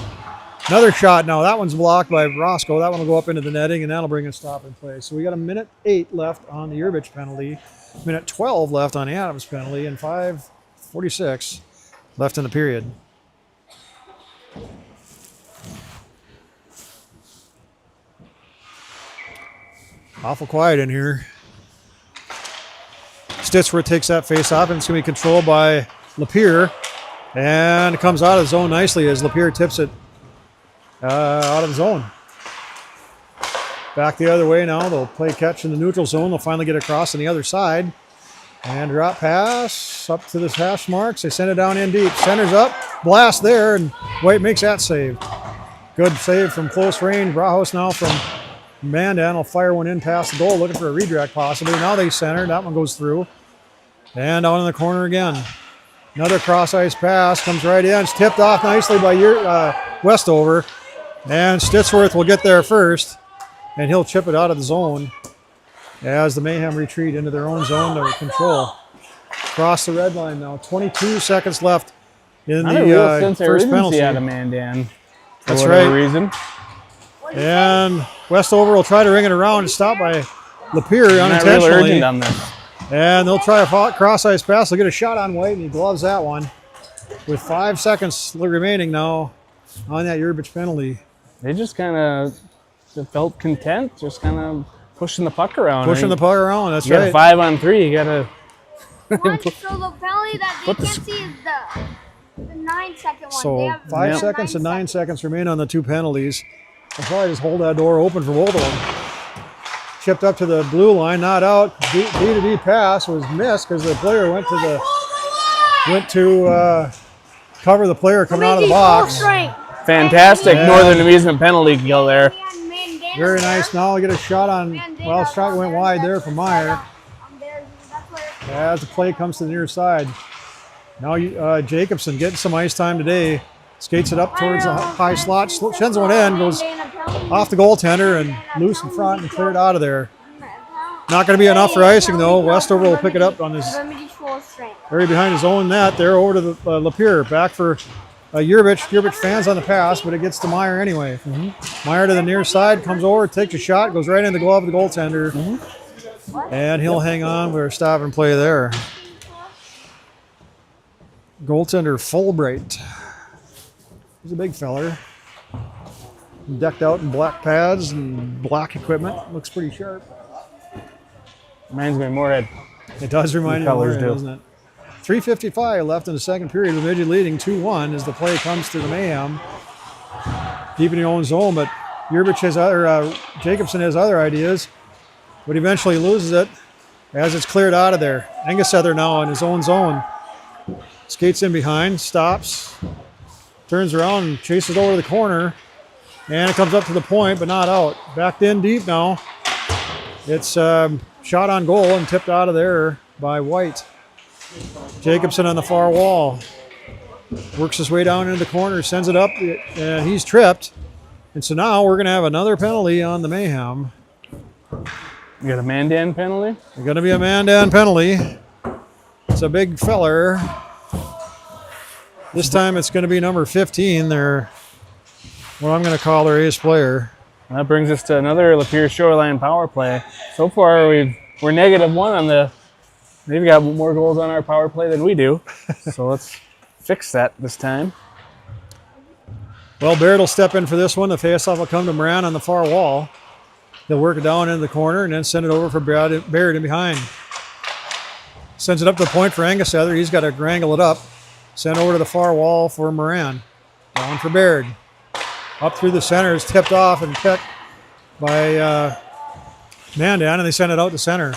Another shot now. That one's blocked by Roscoe. That one will go up into the netting, and that'll bring a stop in play. So we got a minute 8 left on the Urbich penalty, minute 12 left on the Adams penalty, and 5:46 left in the period. Awful quiet in here. Stitchworth takes that face off, and it's going to be controlled by Lapierre. And it comes out of the zone nicely as Lapierre tips it out of the zone. Back the other way now. They'll play catch in the neutral zone. They'll finally get across on the other side. And drop pass up to the hash marks. They send it down in deep. Center's up. Blast there, and White makes that save. Good save from close range. Brahos now from Mandan will fire one in past the goal, looking for a redirect possibly. Now they center. That one goes through. And down in the corner again. Another cross-ice pass comes right in. It's tipped off nicely by Westover. And Stitchworth will get there first. And he'll chip it out of the zone as the Mayhem retreat into their own zone to control. Cross the red line now. 22 seconds left in Not a real the sense of first urgency penalty. out of Mandan. For That's whatever right. reason. And Westover will try to ring it around and stop by Lapierre Not real unintentionally. urgent on this. And they'll try a cross-ice pass. They'll get a shot on White, and he gloves that one. With 5 seconds remaining now on that Urbich penalty. They just kind of felt content, just kind of pushing the puck around. Pushing the puck around, that's You got a right. 5-on-3. You got to. So the penalty that they can't see is the 9-second one. They So have 5 Yeah. seconds and 9 seconds remain on the 2 penalties. They'll probably just hold that door open for both of them. Chipped up to the blue line, not out. D to D pass was missed because the player went to cover the player coming out of the box. Fantastic Yeah. Northern Amusement penalty kill there. Very nice. Now we get a shot on. Well, shot went wide there for Meyer. As the play comes to the near side. Now Jacobson getting some ice time today. Skates it up towards the high slot. Sends one in, goes off the goaltender and loose in front and cleared out of there. Not going to be enough for icing though. Westover will pick it up on his very behind his own net. There over to the Lapierre. Back for Urbich. Urbich fans on the pass, but it gets to Meyer anyway. Meyer to the near side, comes over, takes a shot, goes right in the glove of the goaltender. And he'll hang on for a stop and play there. Goaltender Fulbright. He's a big feller. Decked out in black pads and black equipment. Looks pretty sharp. Reminds me of Moorhead. It does remind you of Colors Moorhead, do. doesn't it? 3:55 left in the second period. Bemidji leading 2-1 as the play comes to the Mayhem. Deep in your own zone, but Urbich has Jacobson has other ideas, but eventually loses it as it's cleared out of there. Engessether now in his own zone. Skates in behind, stops, turns around and chases over the corner, and it comes up to the point, but not out. Backed in deep now. It's shot on goal and tipped out of there by White. Jacobson on the far wall. Works his way down into the corner, sends it up, and he's tripped. And so now we're going to have another penalty on the Mayhem. You got a Mandan penalty? There's going to be a Mandan penalty. It's a big feller. This time it's going to be number 15, what I'm going to call their ace player. And that brings us to another Lapeer Shoreline power play. So far, we're -1 on the. They've got more goals on our power play than we do. So let's fix that this time. Well, Barrett will step in for this one. The faceoff will come to Moran on the far wall. They'll work it down into the corner and then send it over for Barrett in behind. Sends it up to the point for Engessether. He's got to wrangle it up. Sent over to the far wall for Moran. Down for Baird. Up through the center is tipped off and picked by Mandan, and they send it out to center.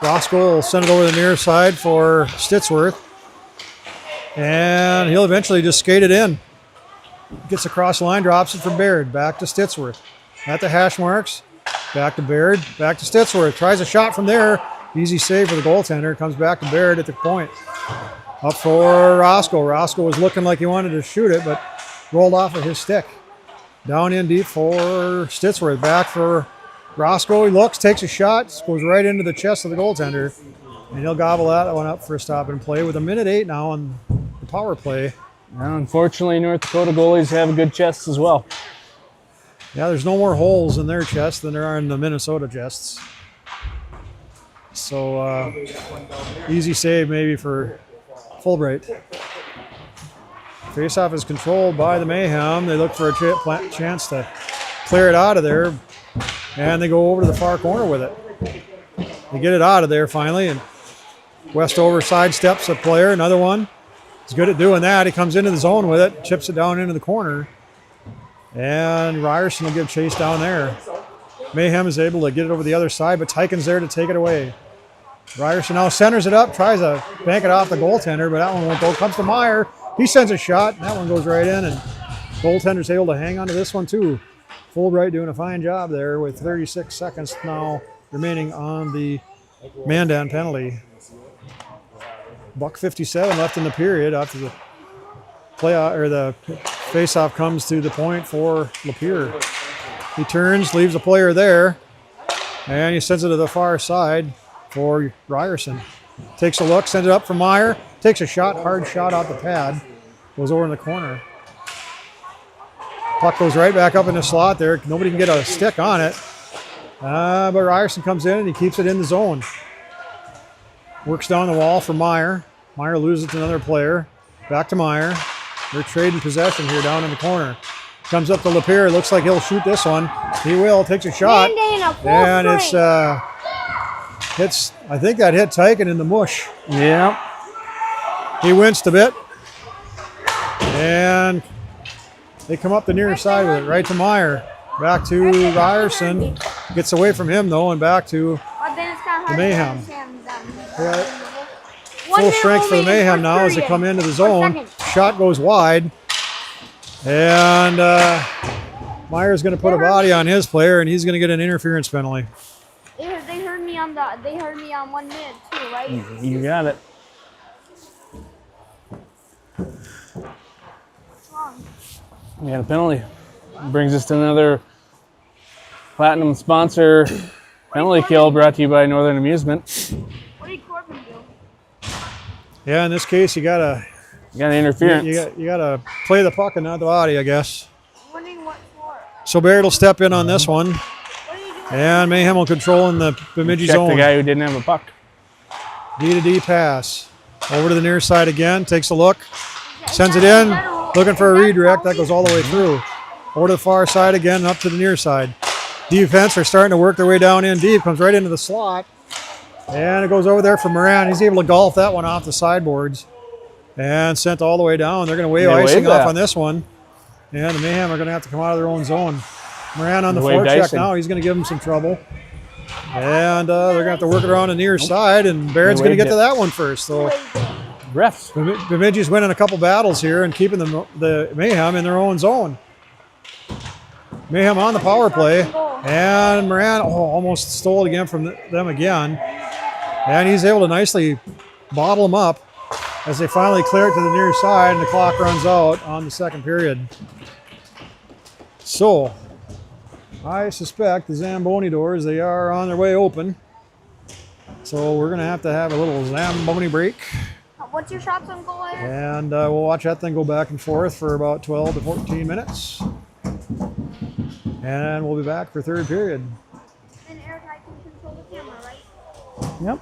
Roscoe will send it over the near side for Stitsworth. And he'll eventually just skate it in. Gets across the line, drops it for Baird. Back to Stitsworth. At the hash marks. Back to Baird. Back to Stitsworth. Tries a shot from there. Easy save for the goaltender. Comes back to Baird at the point. Up for Roscoe. Roscoe was looking like he wanted to shoot it, but rolled off of his stick. Down in deep for Stitsworth. Back for Roscoe. He looks, takes a shot, goes right into the chest of the goaltender. And he'll gobble that one up for a stop and play with 1:08 now on the power play. Well, unfortunately, North Dakota goalies have a good chest as well. Yeah, there's no more holes in their chest than there are in the Minnesota chests. So easy save maybe for Fulbright. Faceoff is controlled by the Mayhem. They look for a chance to clear it out of there, and they go over to the far corner with it. They get it out of there finally, and Westover sidesteps a player, another one. He's good at doing that. He comes into the zone with it, chips it down into the corner, and Ryerson will give chase down there. Mayhem is able to get it over the other side, but Tyken's there to take it away. Ryerson now centers it up, tries to bank it off the goaltender, but that one won't go. Comes to Meyer. He sends a shot, and that one goes right in, and goaltender's able to hang on to this one too. Fulbright doing a fine job there with 36 seconds now remaining on the Mandan penalty. $1:57 left in the period after the the face-off comes to the point for Lapeer. He turns, leaves the player there, and he sends it to the far side for Ryerson. Takes a look, sends it up for Meyer, takes a shot, hard shot out the pad, goes over in the corner. Puck goes right back up in the slot there. Nobody can get a stick on it. But Ryerson comes in and he keeps it in the zone. Works down the wall for Meyer. Meyer loses to another player. Back to Meyer. They're trading possession here down in the corner. Comes up to Lapeer. Looks like he'll shoot this one. He will. Takes a shot. And it's I think that hit Tyken in the mush. Yeah. He winced a bit. And they come up the near side with it. Right to Meyer. Back to Ryerson. Gets away from him though and back to the Mayhem. Full strength for the Mayhem now as they come into the zone. Shot goes wide. And Meyer's going to put a body on his player, and he's going to get an interference penalty. They heard me on 1 minute too, right? You got it. What's wrong? We got a penalty. Brings us to another Platinum sponsor penalty kill brought to you by Northern Amusement. What did Corbin do? Yeah, in this case, you gotta Interference. you gotta play the puck and not the body, I guess. I'm wondering what for. So Baird will step in on this one, What are you doing? and Mayhem will control in the Bemidji Check zone. the guy who didn't have a puck. D-to-D pass. Over to the near side again, takes a look, sends it in, looking for a redirect. That goes all the way through. Over to the far side again, up to the near side. Defense are starting to work their way down in deep, comes right into the slot. And it goes over there for Moran. He's able to golf that one off the sideboards and sent all the way down. They're going to wave icing off on this one. And the Mayhem are going to have to come out of their own zone. Moran on the forecheck now. He's going to give him some trouble. And they're going to have to work it around the near side, and Baird's going to get to that one first. So Refs. Bemidji's winning a couple battles here and keeping the Mayhem in their own zone. Mayhem on the power play, and Moran almost stole it again from them again. And he's able to nicely bottle them up as they finally clear it to the near side, and the clock runs out on the second period. So, I suspect the Zamboni doors, they are on their way open. So we're going to have a little Zamboni break. What's your shots on goal? And we'll watch that thing go back and forth for about 12 to 14 minutes. And we'll be back for third period. And Eric, I can control the camera, right? Yep.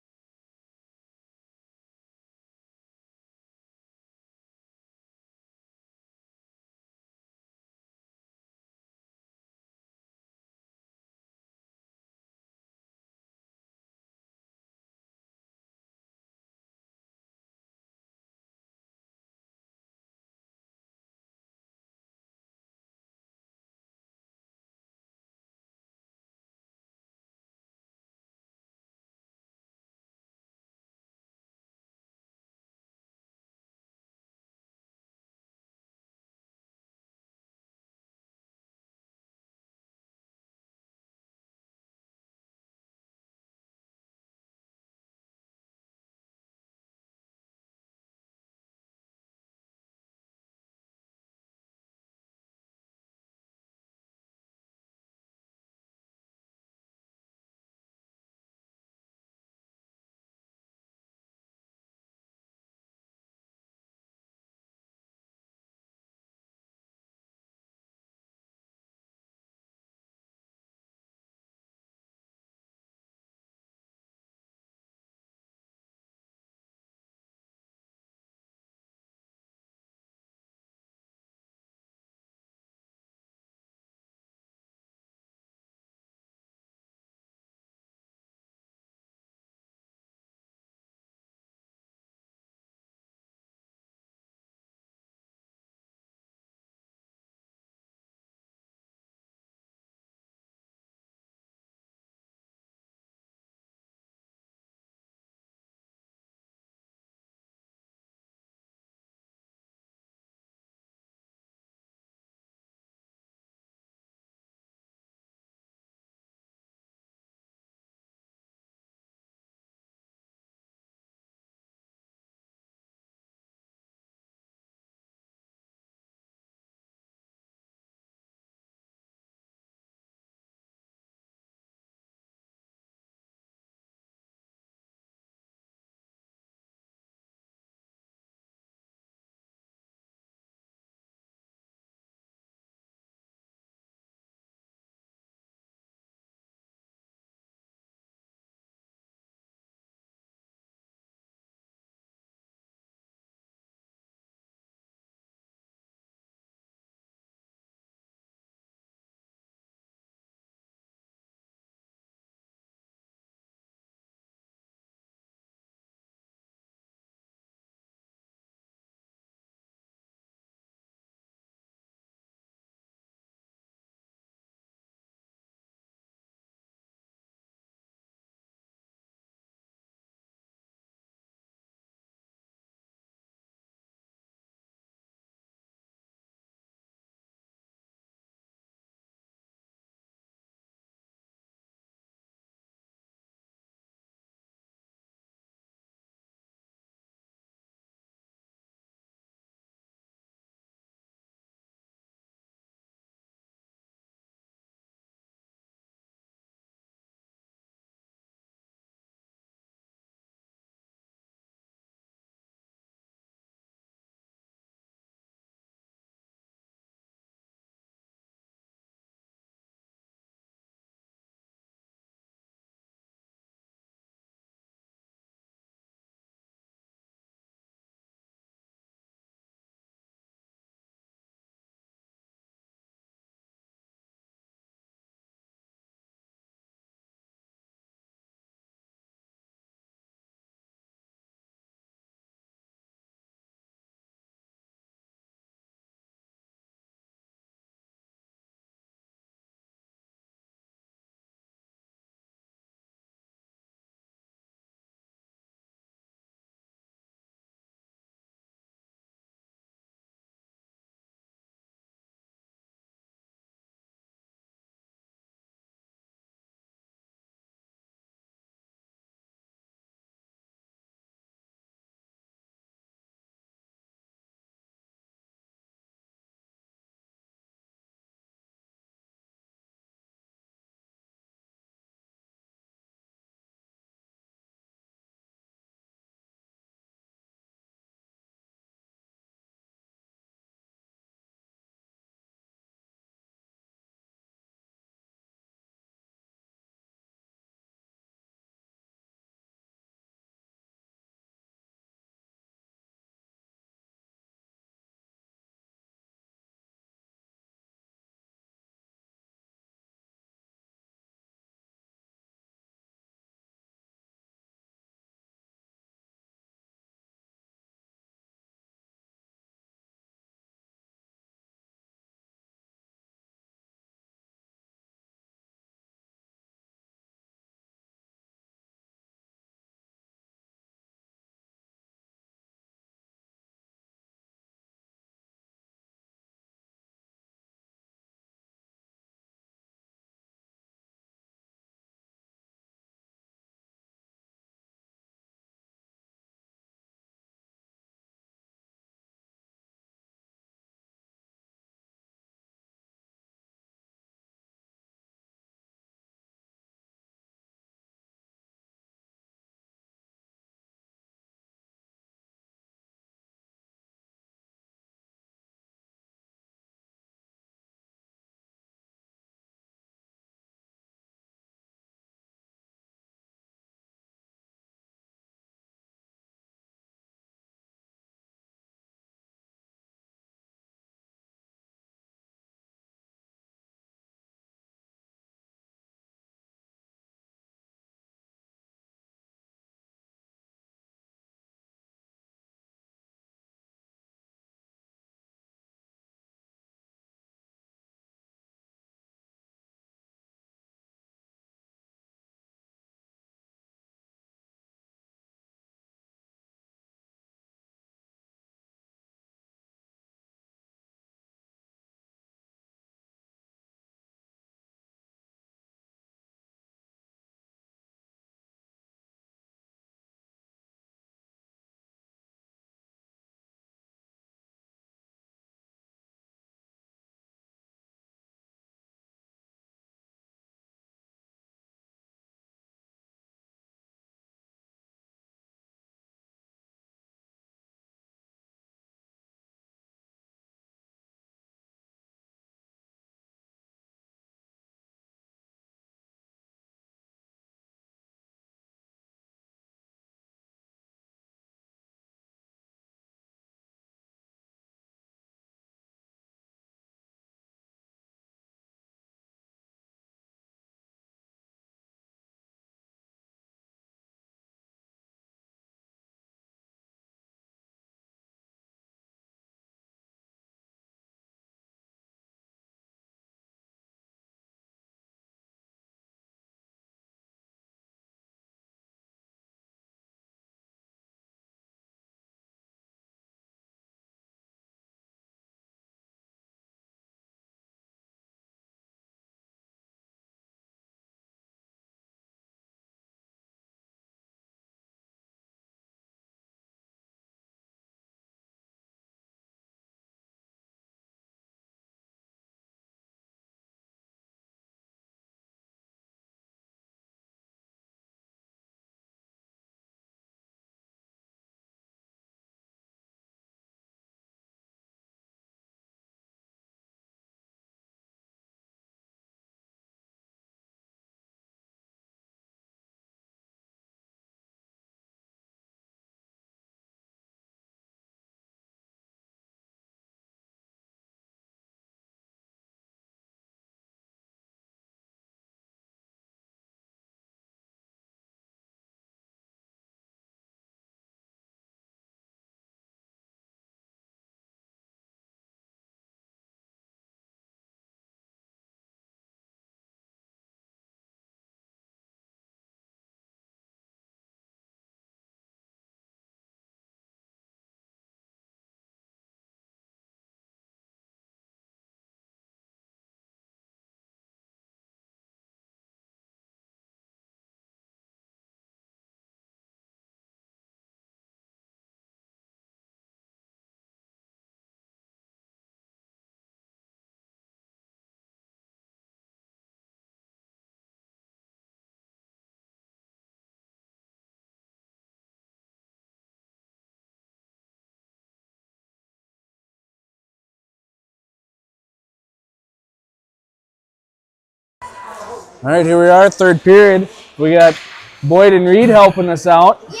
All right, here we are, third period. We got Boyd and Reed helping us out. Yeah.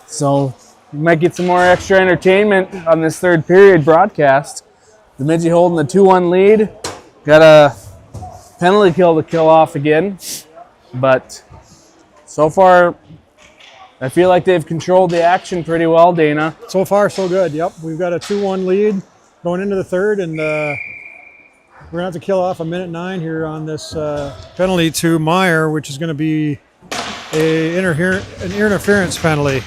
So we might get some more extra entertainment on this third period broadcast. Bemidji holding the 2-1 lead. Got a penalty kill to kill off again. But so far, I feel like they've controlled the action pretty well, Dana. So far, so good. Yep, we've got a 2-1 lead going into the third, and we're going to have to kill off a minute 9 here on this penalty to Meyer, which is going to be an interference penalty.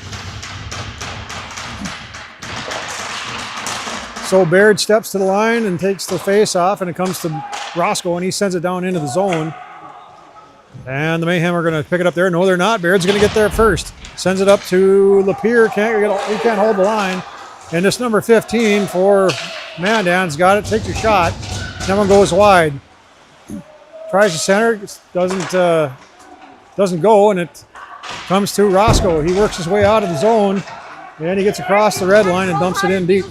So Baird steps to the line and takes the face off, and it comes to Roscoe, and he sends it down into the zone. And the Mayhem are going to pick it up there. No, they're not. Baird's going to get there first. Sends it up to Lapeer. He can't hold the line. And this number 15 for Mandan's got it. Takes a shot. That one goes wide. Tries to center. Doesn't go, and it comes to Roscoe. He works his way out of the zone, and he gets across the red line and dumps it in deep.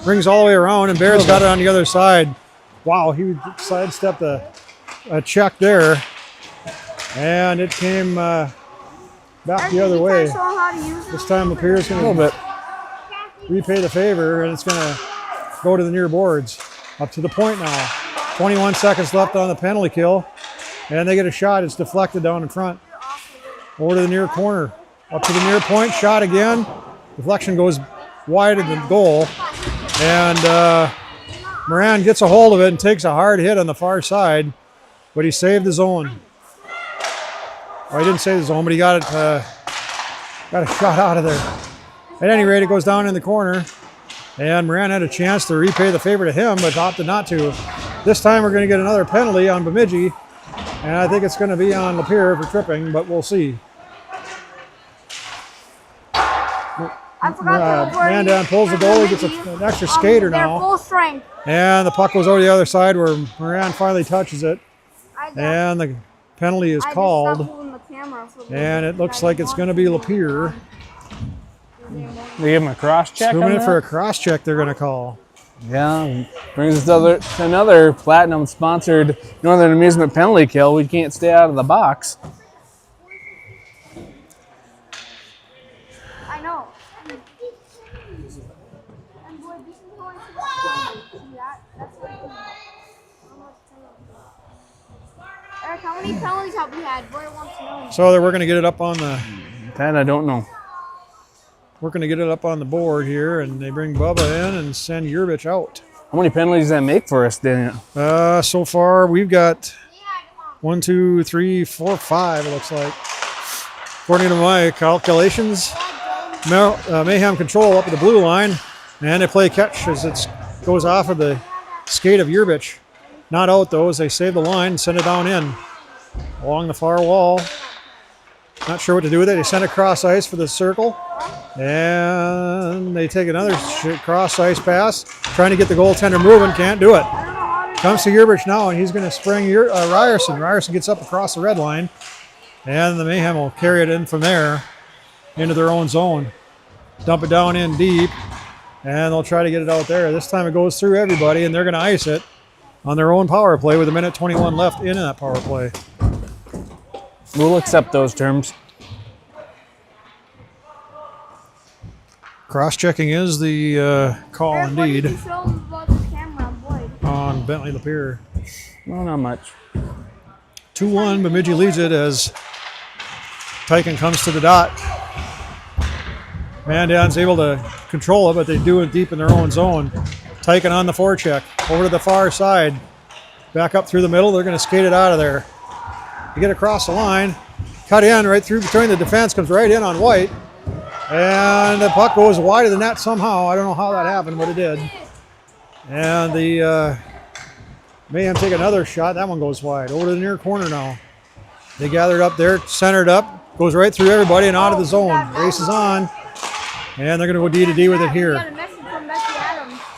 Brings all the way around, and Baird's got it on the other side. Wow, he sidestepped a check there. And it came back the other way. This time Lapeer is going to repay the favor, and it's going to go to the near boards. Up to the point now. 21 seconds left on the penalty kill, and they get a shot. It's deflected down in front. Over to the near corner. Up to the near point, shot again. Deflection goes wide of the goal, and Moran gets a hold of it and takes a hard hit on the far side, but he saved the zone. Well, he didn't save the zone, but he got a shot out of there. At any rate, it goes down in the corner, and Moran had a chance to repay the favor to him, but opted not to. This time we're going to get another penalty on Bemidji, and I think it's going to be on Lapeer for tripping, but we'll see. Mandan pulls the goal, he gets an extra skater now. Full strength. And the puck goes over the other side where Moran finally touches it, and the penalty is called. And it looks like it's going to be Lapeer. They give him a cross check. 2 minutes for a cross check they're going to call. Yeah, brings us to another Platinum-sponsored Northern Amusement penalty kill. We can't stay out of the box. I know. Eric, how many penalties have we had? Boy wants to know. So we're going to get it up on the. That I don't know. We're going to get it up on the board here, and they bring Bubba in and send Yurbich out. How many penalties does that make for us, Daniel? So far we've got 1, 2, 3, 4, 5. It looks like, according to my calculations. Mayhem control up at the blue line, and they play catch as it goes off of the skate of Yurbich. Not out though, as they save the line and send it down in along the far wall. Not sure what to do with it. They send it cross ice for the circle, and they take another cross ice pass, trying to get the goaltender moving. Can't do it. Comes to Yurbich now, and he's going to spring Ryerson. Ryerson gets up across the red line, and the Mayhem will carry it in from there into their own zone. Dump it down in deep, and they'll try to get it out there. This time it goes through everybody, and they're going to ice it on their own power play with 1:21 left in that power play. We'll accept those terms. Cross-checking is the call Eric, indeed what did you show them about the camera on Boyd? on Bentley Lapeer. No, not much. 2-1, Bemidji leads it as Tyken comes to the dot. Mandan's able to control it, but they do it deep in their own zone. Tyken on the forecheck, over to the far side. Back up through the middle, they're going to skate it out of there. You get across the line, cut in right through between the defense, comes right in on White. And the puck goes wide of the net somehow. I don't know how that happened, but it did. And the Mayhem take another shot. That one goes wide. Over to the near corner now. They gathered up there, centered up, goes right through everybody and out of the zone. Race is on. And they're going to go D to D with it here.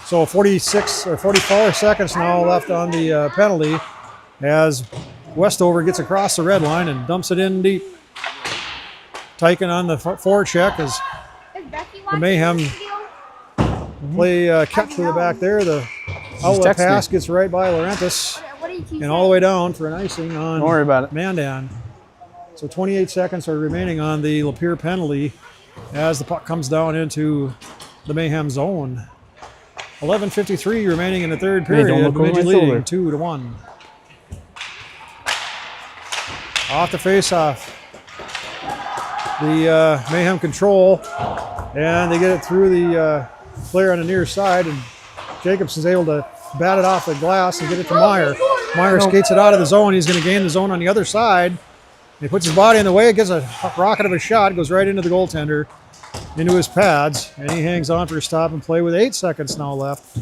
So 46 or 44 seconds now left on the penalty as Westover gets across the red line and dumps it in deep. Tyken on the forecheck as the Mayhem play catch to the back there. The outlet pass gets right by Laurentis. and all the way down for an icing on Don't worry about it. Mandan. So 28 seconds are remaining on the Lapeer penalty as the puck comes down into the Mayhem zone. 11:53 remaining in the third Hey, don't period. look over Bemidji my leading shoulder. 2-1. Off the face-off. The Mayhem control, and they get it through the player on the near side, and Jacobson's able to bat it off the glass and get it to Meyer. Meyer skates it out of the zone. He's going to gain the zone on the other side. He puts his body in the way, gets a rocket of a shot, goes right into the goaltender, into his pads, and he hangs on for a stop and play with 8 seconds now left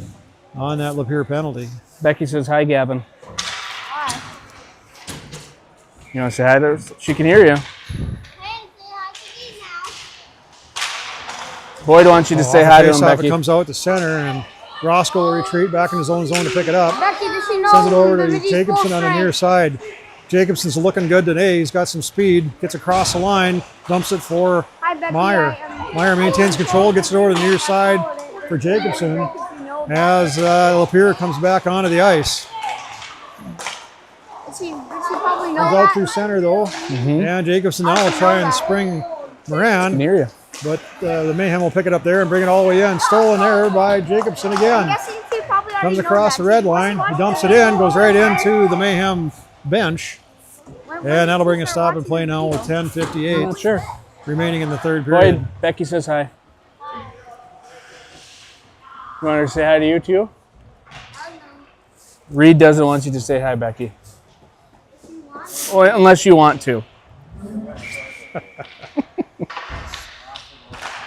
on that Lapeer penalty. Becky says hi, Gavin. Hi. You want to say hi to her? She can hear you. Hey, say hi to me now. Boyd wants you to say hi to him, Face-off, Becky. it comes out to center, and Roscoe will retreat back in his own zone to pick it up. Becky, does she know? Sends it over to Bemidji's Jacobson full on the near strength? side. Jacobson's looking good today. He's got some speed. Gets across the line, dumps it for Hi, Becky. Meyer. Meyer maintains control, gets it over to the near side for Jacobson as Lapeer comes back onto the ice. Does she probably know Comes that? out through center though, and Jacobson now will try and spring Can Moran, hear you. but the Mayhem will pick it up there and bring it all the way in. Stolen there by Jacobson again. I'm guessing she probably already Comes knows across that. the red She line, must he watch dumps it the in, goes right video, into the Mayhem bench. And that'll bring a stop and play now with I'm 10:58 not sure. remaining in the third period. Boyd, Becky says hi. You want her to say hi to you too? Reed doesn't want you to say hi, Becky. Well, unless you want to.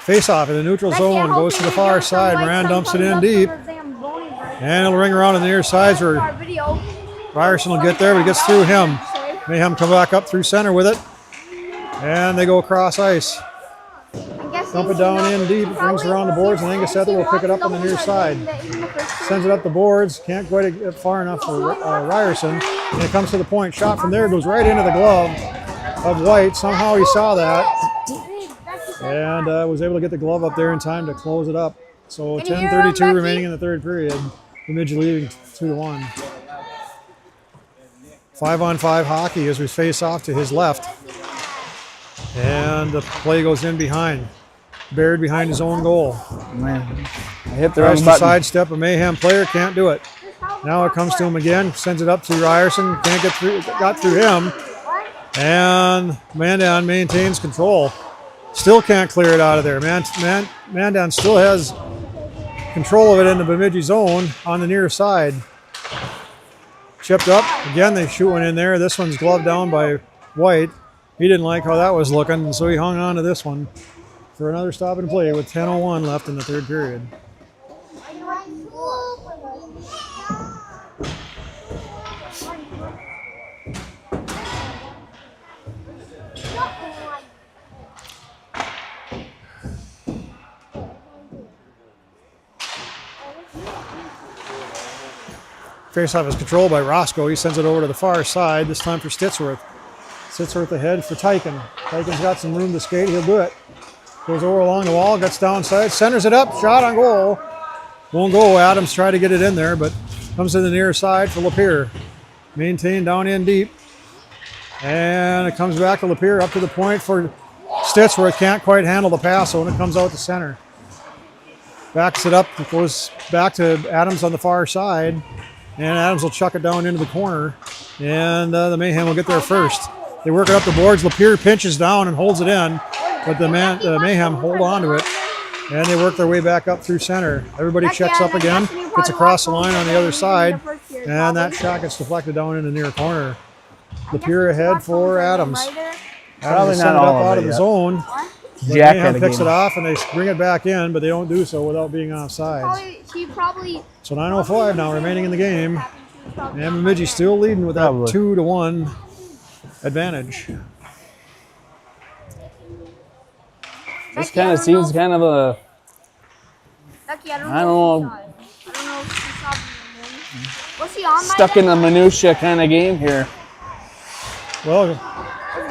Face off in the neutral Becky, I zone, hope goes you to the didn't far get some side. lights Moran on dumps it thumbs in up deep, for the damn bony bird. and it'll ring around on the near sides where Our video. Ryerson will get there, but he gets through him. Mayhem come back up through center with it, and they go across ice. Dump it down in deep, it rings around the boards, and Angus Ether will pick it up on the near side. Sends it up the boards, can't quite get far enough for Ryerson, and it comes to the point. Shot from there, goes right into the glove of White. Somehow he saw that and was able to get the glove up there in time to close it up. So Can you hear him, 10:32 Becky? remaining in the third period. Bemidji leading 2-1. 5-on-5 hockey as we face off to his left. And the play goes in behind. Baird behind his own goal. Man, I hit the Tries wrong to button. sidestep a Mayhem player, can't do it. Now it comes to him again, sends it up to Ryerson, can't get through, got through him. And Mandan maintains control. Still can't clear it out of there. Mandan still has control of it in the Bemidji zone on the near side. Chipped up. Again, they shoot one in there. This one's gloved down by White. He didn't like how that was looking, and so he hung on to this one for another stop and play with 10:01 left in the third period. Faceoff is controlled by Roscoe. He sends it over to the far side, this time for Stitsworth. Stitsworth ahead for Tyken. Tyken's got some room to skate. He'll do it. Goes over along the wall, gets downside, centers it up, shot on goal. Won't go. Adams tried to get it in there, but comes to the near side for Lapeer. Maintained down in deep. And it comes back to Lapeer up to the point for Stitsworth. Can't quite handle the pass, so when it comes out to center. Backs it up, it goes back to Adams on the far side. And Adams will chuck it down into the corner. And the Mayhem will get there first. They work it up the boards. Lapeer pinches down and holds it in. But the Mayhem hold on to it. And they work their way back up through center. Everybody checks up again. Gets across the line on the other side. And that shot gets deflected down in the near corner. Lapeer ahead for Adams. Probably Adams not sent it all up of out it of the yet. zone. But Jack Mayhem had a picks game. it off and they bring it back in, but they don't do so without being offsides. She probably. So 9:05 now remaining in the game. And Bemidji still leading with that Probably. 2-1 advantage. This kind of seems kind of a Becky, I don't I know. don't If she saw it. I don't know if she saw it. Was she on stuck in the minutia kind of game here. Well,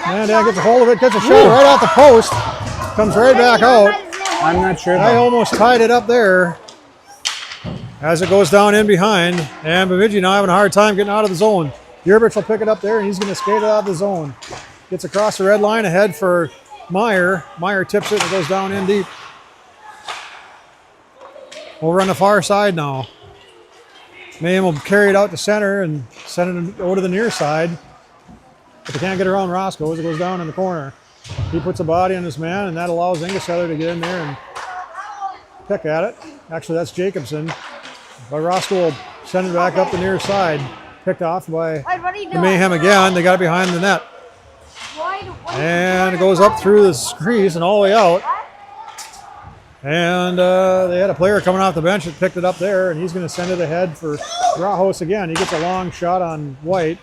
Mandan gets a hold of it, gets a shot right off the post, comes right back out. I'm not sure. I Though. almost tied it up there. as it goes down in behind. And Bemidji now having a hard time getting out of the zone. Yerbich will pick it up there, and he's going to skate it out of the zone. Gets across the red line ahead for Meyer. Meyer tips it and it goes down in deep. Over on the far side now. Mayhem will carry it out to center and send it over to the near side. But they can't get around Roscoe as it goes down in the corner. He puts a body on his man, and that allows Ingesheather to get in there and pick at it. Actually, that's Jacobson. But Roscoe will send it back up the near side. Picked off by the Mayhem again. They got it behind the net. And it goes up through the crease and all the way out. And they had a player coming off the bench that picked it up there, and he's going to send it ahead for Grahos again. He gets a long shot on White.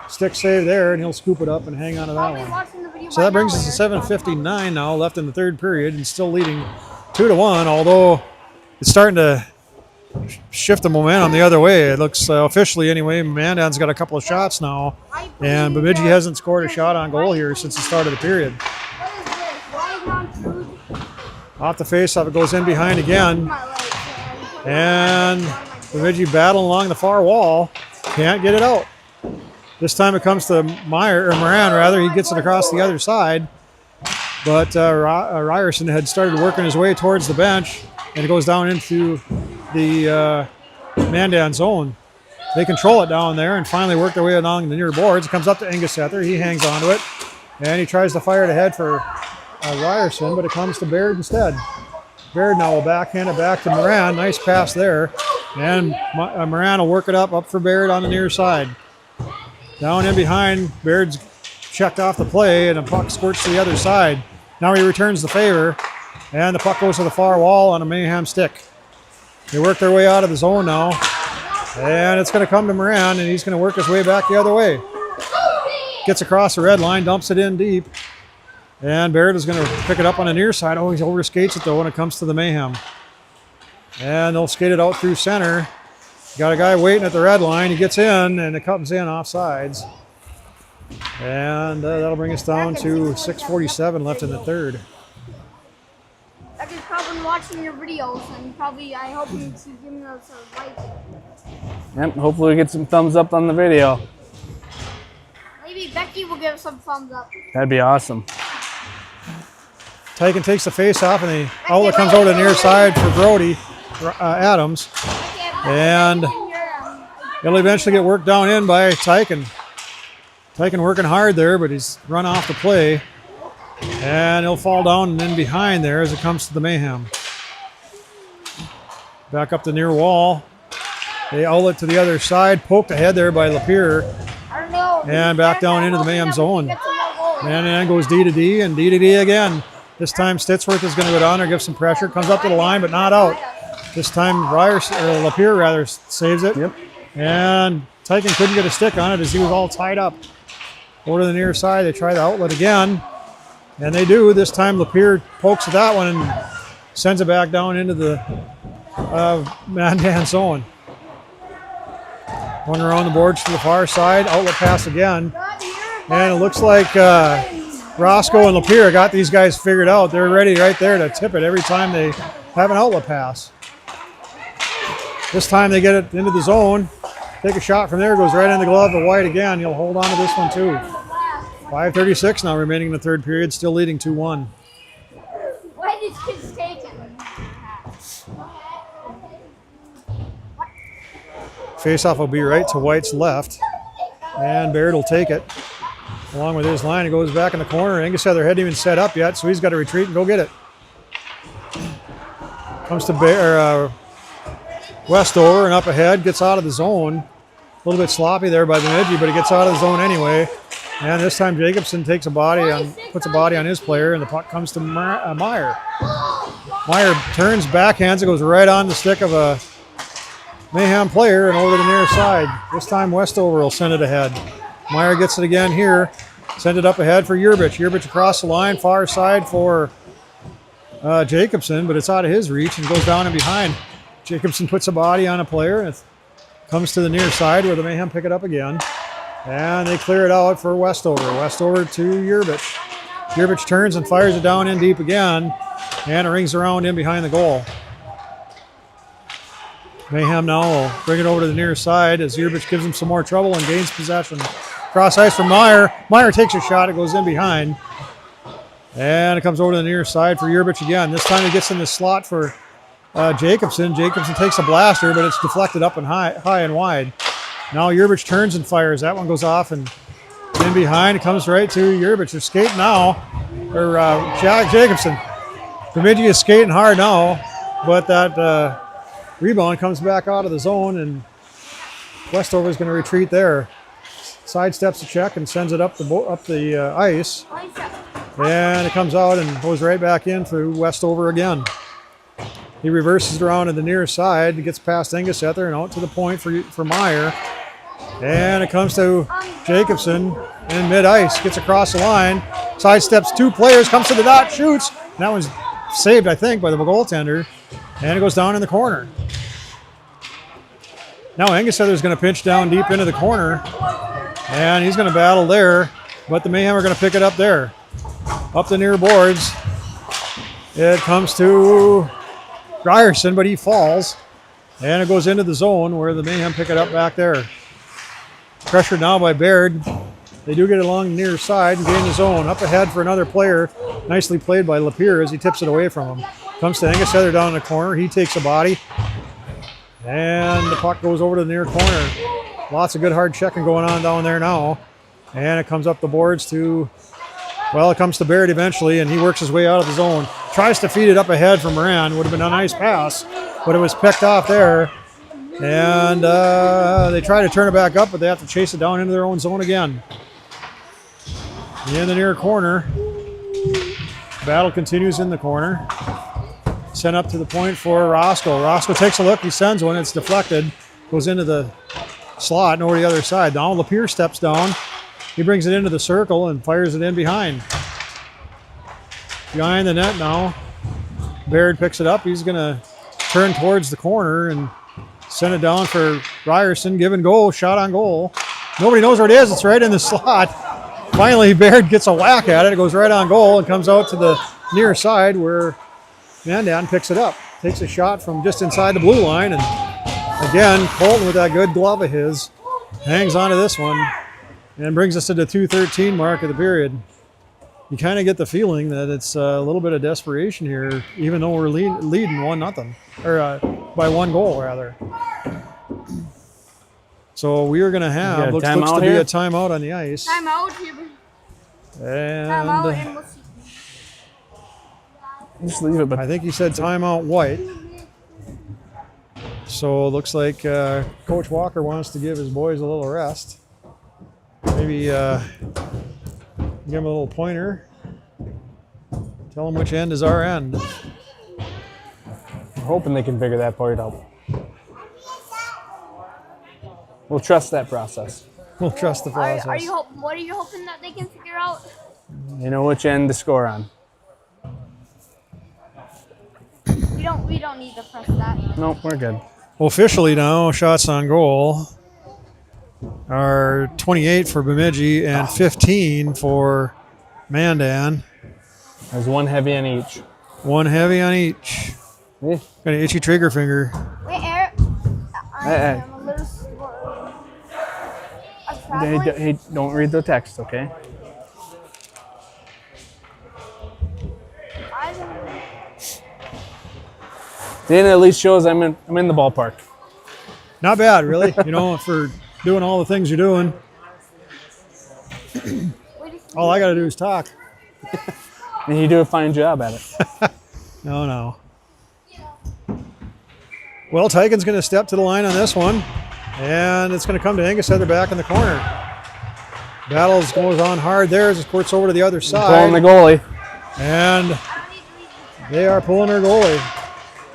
Stick save there, and he'll scoop it up and hang on to that one. So that brings us to 7:59 now left in the third period, and still leading 2-1, although it's starting to shift the momentum the other way. It looks officially anyway, Mandan's got a couple of shots now, and Bemidji hasn't scored a shot on goal here since the start of the period. Off the face-off, it goes in behind again. And Bemidji battling along the far wall. Can't get it out. This time it comes to Moran rather. He gets it across the other side. But Ryerson had started working his way towards the bench, and it goes down into the Mandan zone. They control it down there and finally work their way along the near boards. It comes up to Ingesheather. He hangs onto it, and he tries to fire it ahead for Ryerson, but it comes to Baird instead. Baird now will backhand it back to Moran. Nice pass there. And Moran will work it up for Baird on the near side. Down in behind, Baird's checked off the play, and the puck squirts to the other side. Now he returns the favor, and the puck goes to the far wall on a Mayhem stick. They work their way out of the zone now, and it's going to come to Moran, and he's going to work his way back the other way. Gets across the red line, dumps it in deep. And Baird is going to pick it up on the near side. Oh, he overskates it, though, when it comes to the Mayhem. And they'll skate it out through center. Got a guy waiting at the red line. He gets in, and it comes in off sides. And that'll bring us down to 6:47 left in the third. I've just probably watching your videos, and I hope you keep giving us a like. Yep, hopefully we get some thumbs up on the video. Maybe Becky will give us some thumbs up. That'd be awesome. Tyken takes the face off, and the outlet comes over to the near side for Brody Adams. And it'll eventually get worked down in by Tyken. Tyken working hard there, but he's run off the play. And he'll fall down and in behind there as it comes to the Mayhem. Back up the near wall. They outlet to the other side, poked ahead there by Lapeer. And back down into the Mayhem zone. And then goes D to D and D to D again. This time Stitsworth is going to go down there, give some pressure. Comes up to the line, but not out. This time Lapeer saves it. Yep. And Tyken couldn't get a stick on it as he was all tied up. Over to the near side, they try the outlet again. And they do. This time Lapeer pokes at that one and sends it back down into the Mandan zone. One around the boards to the far side. Outlet pass again. And it looks like Roscoe and Lapeer got these guys figured out. They're ready right there to tip it every time they have an outlet pass. This time they get it into the zone. Take a shot from there. Goes right in the glove of White again. He'll hold on to this one too. 5:36 now remaining in the third period. Still leading 2-1. Why did kids take it? Face-off will be right to White's left. And Baird will take it. Along with his line, it goes back in the corner. Ingesheather hadn't even set up yet, so he's got to retreat and go get it. Comes to Westover and up ahead, gets out of the zone. A little bit sloppy there by Bemidji, but he gets out of the zone anyway. And this time Jacobson puts a body on his player, and the puck comes to Meyer. Meyer turns, backhands, it goes right on the stick of a Mayhem player and over to the near side. This time Westover will send it ahead. Meyer gets it again here. Send it up ahead for Yerbich. Yerbich across the line, far side for Jacobson, but it's out of his reach and goes down and behind. Jacobson puts a body on a player and it comes to the near side where the Mayhem pick it up again. And they clear it out for Westover. Westover to Yerbich. Yerbich turns and fires it down in deep again, and it rings around in behind the goal. Mayhem now will bring it over to the near side as Yerbich gives him some more trouble and gains possession. Cross ice from Meyer. Meyer takes a shot. It goes in behind. And it comes over to the near side for Yerbich again. This time he gets in the slot for Jacobson. Jacobson takes a blaster, but it's deflected up and high and wide. Now Yerbich turns and fires. That one goes off and in behind. It comes right to Yerbich. They're skating now. Or Jacobson. Bemidji is skating hard now, but that rebound comes back out of the zone, and Westover is going to retreat there. Sidesteps the check and sends it up the ice. And it comes out and goes right back in for Westover again. He reverses it around to the near side, gets past Engesether and out to the point for Meyer. And it comes to Jacobson in mid-ice, gets across the line, sidesteps two players, comes to the dot, shoots. And that one's saved, I think, by the goaltender. And it goes down in the corner. Now Engesether is going to pinch down deep into the corner. And he's going to battle there, but the Mayhem are going to pick it up there. Up the near boards. It comes to Ryerson, but he falls. And it goes into the zone where the Mayhem pick it up back there. Pressured now by Baird. They do get it along the near side and gain the zone. Up ahead for another player. Nicely played by Lapierre as he tips it away from him. Comes to Engesether down in the corner. He takes a body. And the puck goes over to the near corner. Lots of good hard checking going on down there now. And it comes up the boards to, well, it comes to Baird eventually, and he works his way out of the zone. Tries to feed it up ahead from Moran. Would have been a nice pass, but it was picked off there. And they try to turn it back up, but they have to chase it down into their own zone again. In the near corner. Battle continues in the corner. Sent up to the point for Roscoe. Roscoe takes a look. He sends one. It's deflected. Goes into the slot and over the other side. Now Lapierre steps down. He brings it into the circle and fires it in behind. Behind the net now. Baird picks it up. He's going to turn towards the corner and send it down for Ryerson. Give and go. Shot on goal. Nobody knows where it is. It's right in the slot. Finally, Baird gets a whack at it. It goes right on goal and comes out to the near side where Mandan picks it up. Takes a shot from just inside the blue line, and again, Colton with that good glove of his hangs on to this one and brings us to the 2:13 mark of the period. You kind of get the feeling that it's a little bit of desperation here, even though we're leading 1-0, or by 1 goal rather. So we are going to have, looks to be a timeout on the ice. Timeout. Timeout, and we'll see. Just leave it, but I think he said timeout White. So it looks like Coach Walker wants to give his boys a little rest. Maybe give them a little pointer. Tell them which end is our end. I'm hoping they can figure that part out. We'll trust that process. We'll trust the process. What are you hoping that they can figure out? You know which end to score on. We don't need to press that. Nope, we're good. Officially now, shots on goal are 28 for Bemidji and 15 for Mandan. There's one heavy on each. One heavy on each. Yeah. Got an itchy trigger finger. Wait, Eric. I am a little slow. Hey, don't read the text, okay? Then at least shows I'm in the ballpark. Not bad, really. You know, for doing all the things you're doing. All I got to do is talk. And you do a fine job at it. No. Well, Tyken's going to step to the line on this one. And it's going to come to Engesether back in the corner. Battles goes on hard there as it squirts over to the other side. Pulling the goalie. And they are pulling their goalie.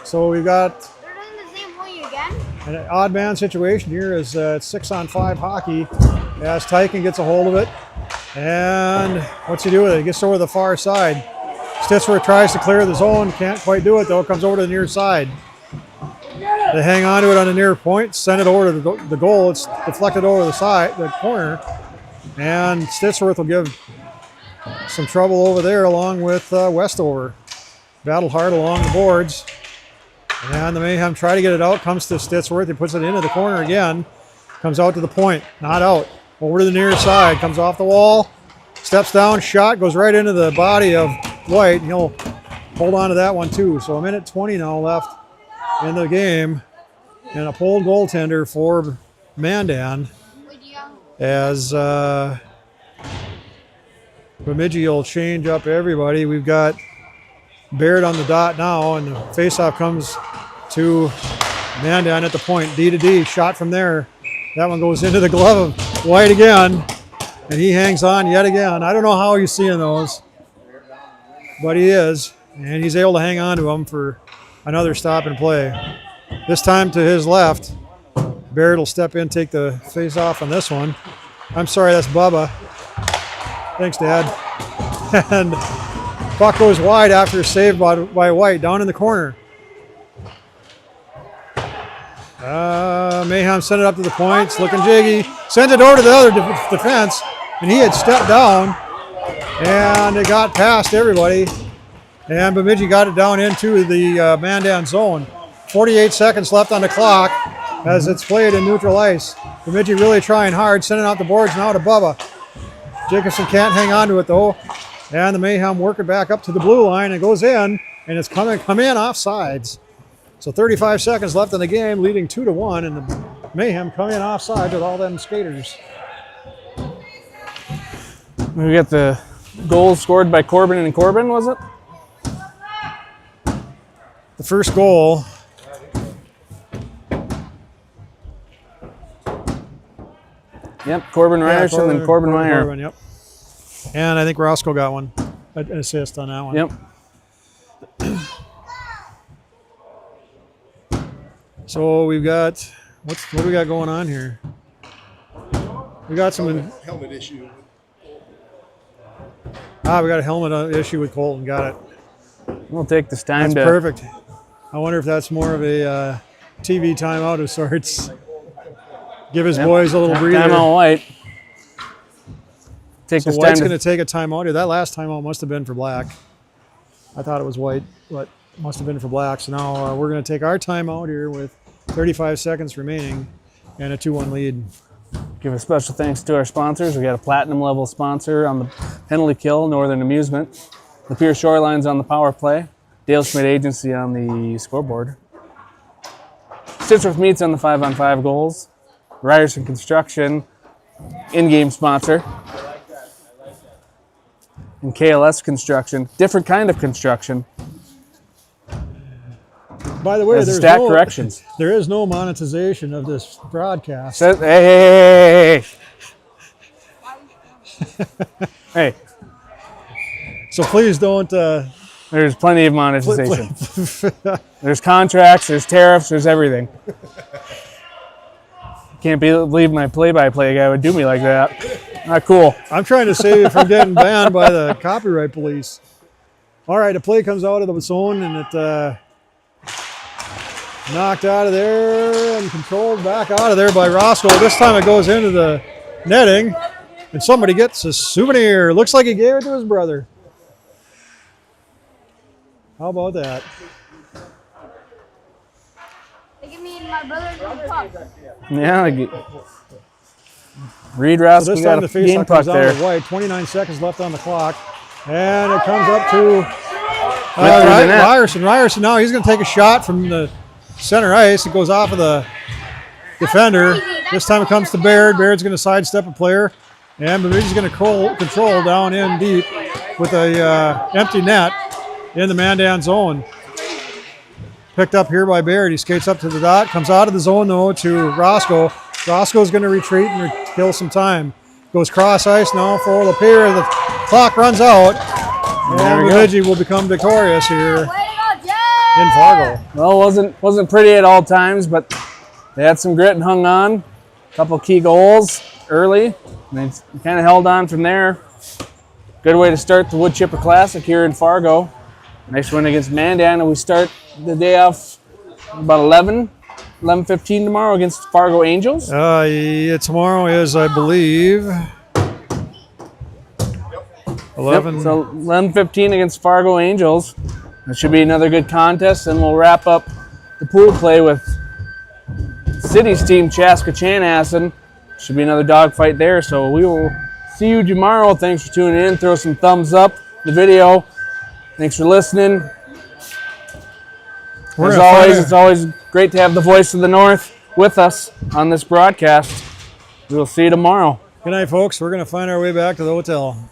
So we've got They're doing the same point again. an odd man situation here as it's 6-on-5 hockey as Tyken gets a hold of it. And what's he do with it? He gets over the far side. Stitzworth tries to clear the zone. Can't quite do it, though. Comes over to the near side. They hang on to it on the near point. Send it over to the goal. It's deflected over the corner. And Stitzworth will give some trouble over there along with Westover. Battle hard along the boards. And the Mayhem try to get it out. Comes to Stitsworth. He puts it into the corner again. Comes out to the point. Not out. Over to the near side. Comes off the wall. Steps down. Shot. Goes right into the body of White. He'll hold on to that one too. So 1:20 now left in the game. And a pulled goaltender for Mandan. As Bemidji will change up everybody. We've got Baird on the dot now, and the faceoff comes to Mandan at the point. D to D, shot from there. That one goes into the glove of White again, and he hangs on yet again. I don't know how he's seeing those, but he is, and he's able to hang on to them for another stop and play. This time to his left. Baird will step in, take the face-off on this one. I'm sorry, that's Bubba. Thanks, Dad. And puck goes wide after a save by White down in the corner. Mayhem sent it up to the points, looking jiggy. Sends it over to the other defense, and he had stepped down, and it got past everybody. And Bemidji got it down into the Mandan zone. 48 seconds left on the clock as it's played in neutral ice. Bemidji really trying hard, sending out the boards now to Bubba. Jacobson can't hang on to it though. And the Mayhem work it back up to the blue line. It goes in, and it's come in off sides. So 35 seconds left in the game, leading 2-1, and the Mayhem come in off sides with all them skaters. We got the goal scored by Corbin and Corbin, was it? The first goal. Yep, Corbin Ryerson and Corbin Meyer. Corbin, yep. And I think Roscoe got one, an assist on that one. Yep. So we've got, what do we got going on here? We got some helmet issue. We got a helmet issue with Colton. Got it. We'll take this time That's perfect. I wonder if that's more of a TV timeout of sorts. Give his boys a little breather. Timeout White. So White's going to take a timeout here. That last timeout must have been for Black. I thought it was White, but it must have been for Black. So now we're going to take our timeout here with 35 seconds remaining and a 2-1 lead. Give a special thanks to our sponsors. We got a platinum level sponsor on the penalty kill, Northern Amusement. The Pier Shorelines on the power play. Dale Schmidt Agency on the scoreboard. Stitchworth Meats on the 5-on-5 goals. Ryerson Construction, in-game sponsor. And KLS Construction, different kind of construction. By the way, corrections. There is no monetization of this broadcast. Hey. Hey. So please don't. There's plenty of monetization. There's contracts, there's tariffs, there's everything. Can't believe my play-by-play guy would do me like that. Not cool. I'm trying to save you from getting banned by the copyright police. All right, a play comes out of the zone, and it knocked out of there and controlled back out of there by Roscoe. This time it goes into the netting, and somebody gets a souvenir. Looks like he gave it to his brother. How about that? They give me my brother's puck. Yeah, Reed Roscoe So this got time a the game faceoff puck comes down there. to White. 29 seconds left on the clock. And it comes up to net. Ryerson. Ryerson now, he's going to take a shot from the center ice. It goes off of the defender. This time it comes to Baird. Baird's going to sidestep a player. And Bemidji's going to control down in deep with a empty net in the Mandan zone. Picked up here by Baird. He skates up to the dot. Comes out of the zone, though, to Roscoe. Roscoe's going to retreat and kill some time. Goes cross ice now for Lapeer. The clock runs out. And Bemidji will become victorious here in Fargo. Well, wasn't pretty at all times, but they had some grit and hung on. A couple key goals early. And they kind of held on from there. Good way to start the Wood Chipper Classic here in Fargo. Nice win against Mandan, and we start the day off about 11:15 tomorrow against Fargo Angels. Yeah, tomorrow is, I believe, 11. Yep, so 11:15 against Fargo Angels. It should be another good contest, and we'll wrap up the pool play with City's team, Chaska Chanhassen. Should be another dogfight there. So we will see you tomorrow. Thanks for tuning in. Throw some thumbs up the video. Thanks for listening. As always, it's always great to have the voice of the North with us on this broadcast. We will see you tomorrow. Good night, folks. We're going to find our way back to the hotel.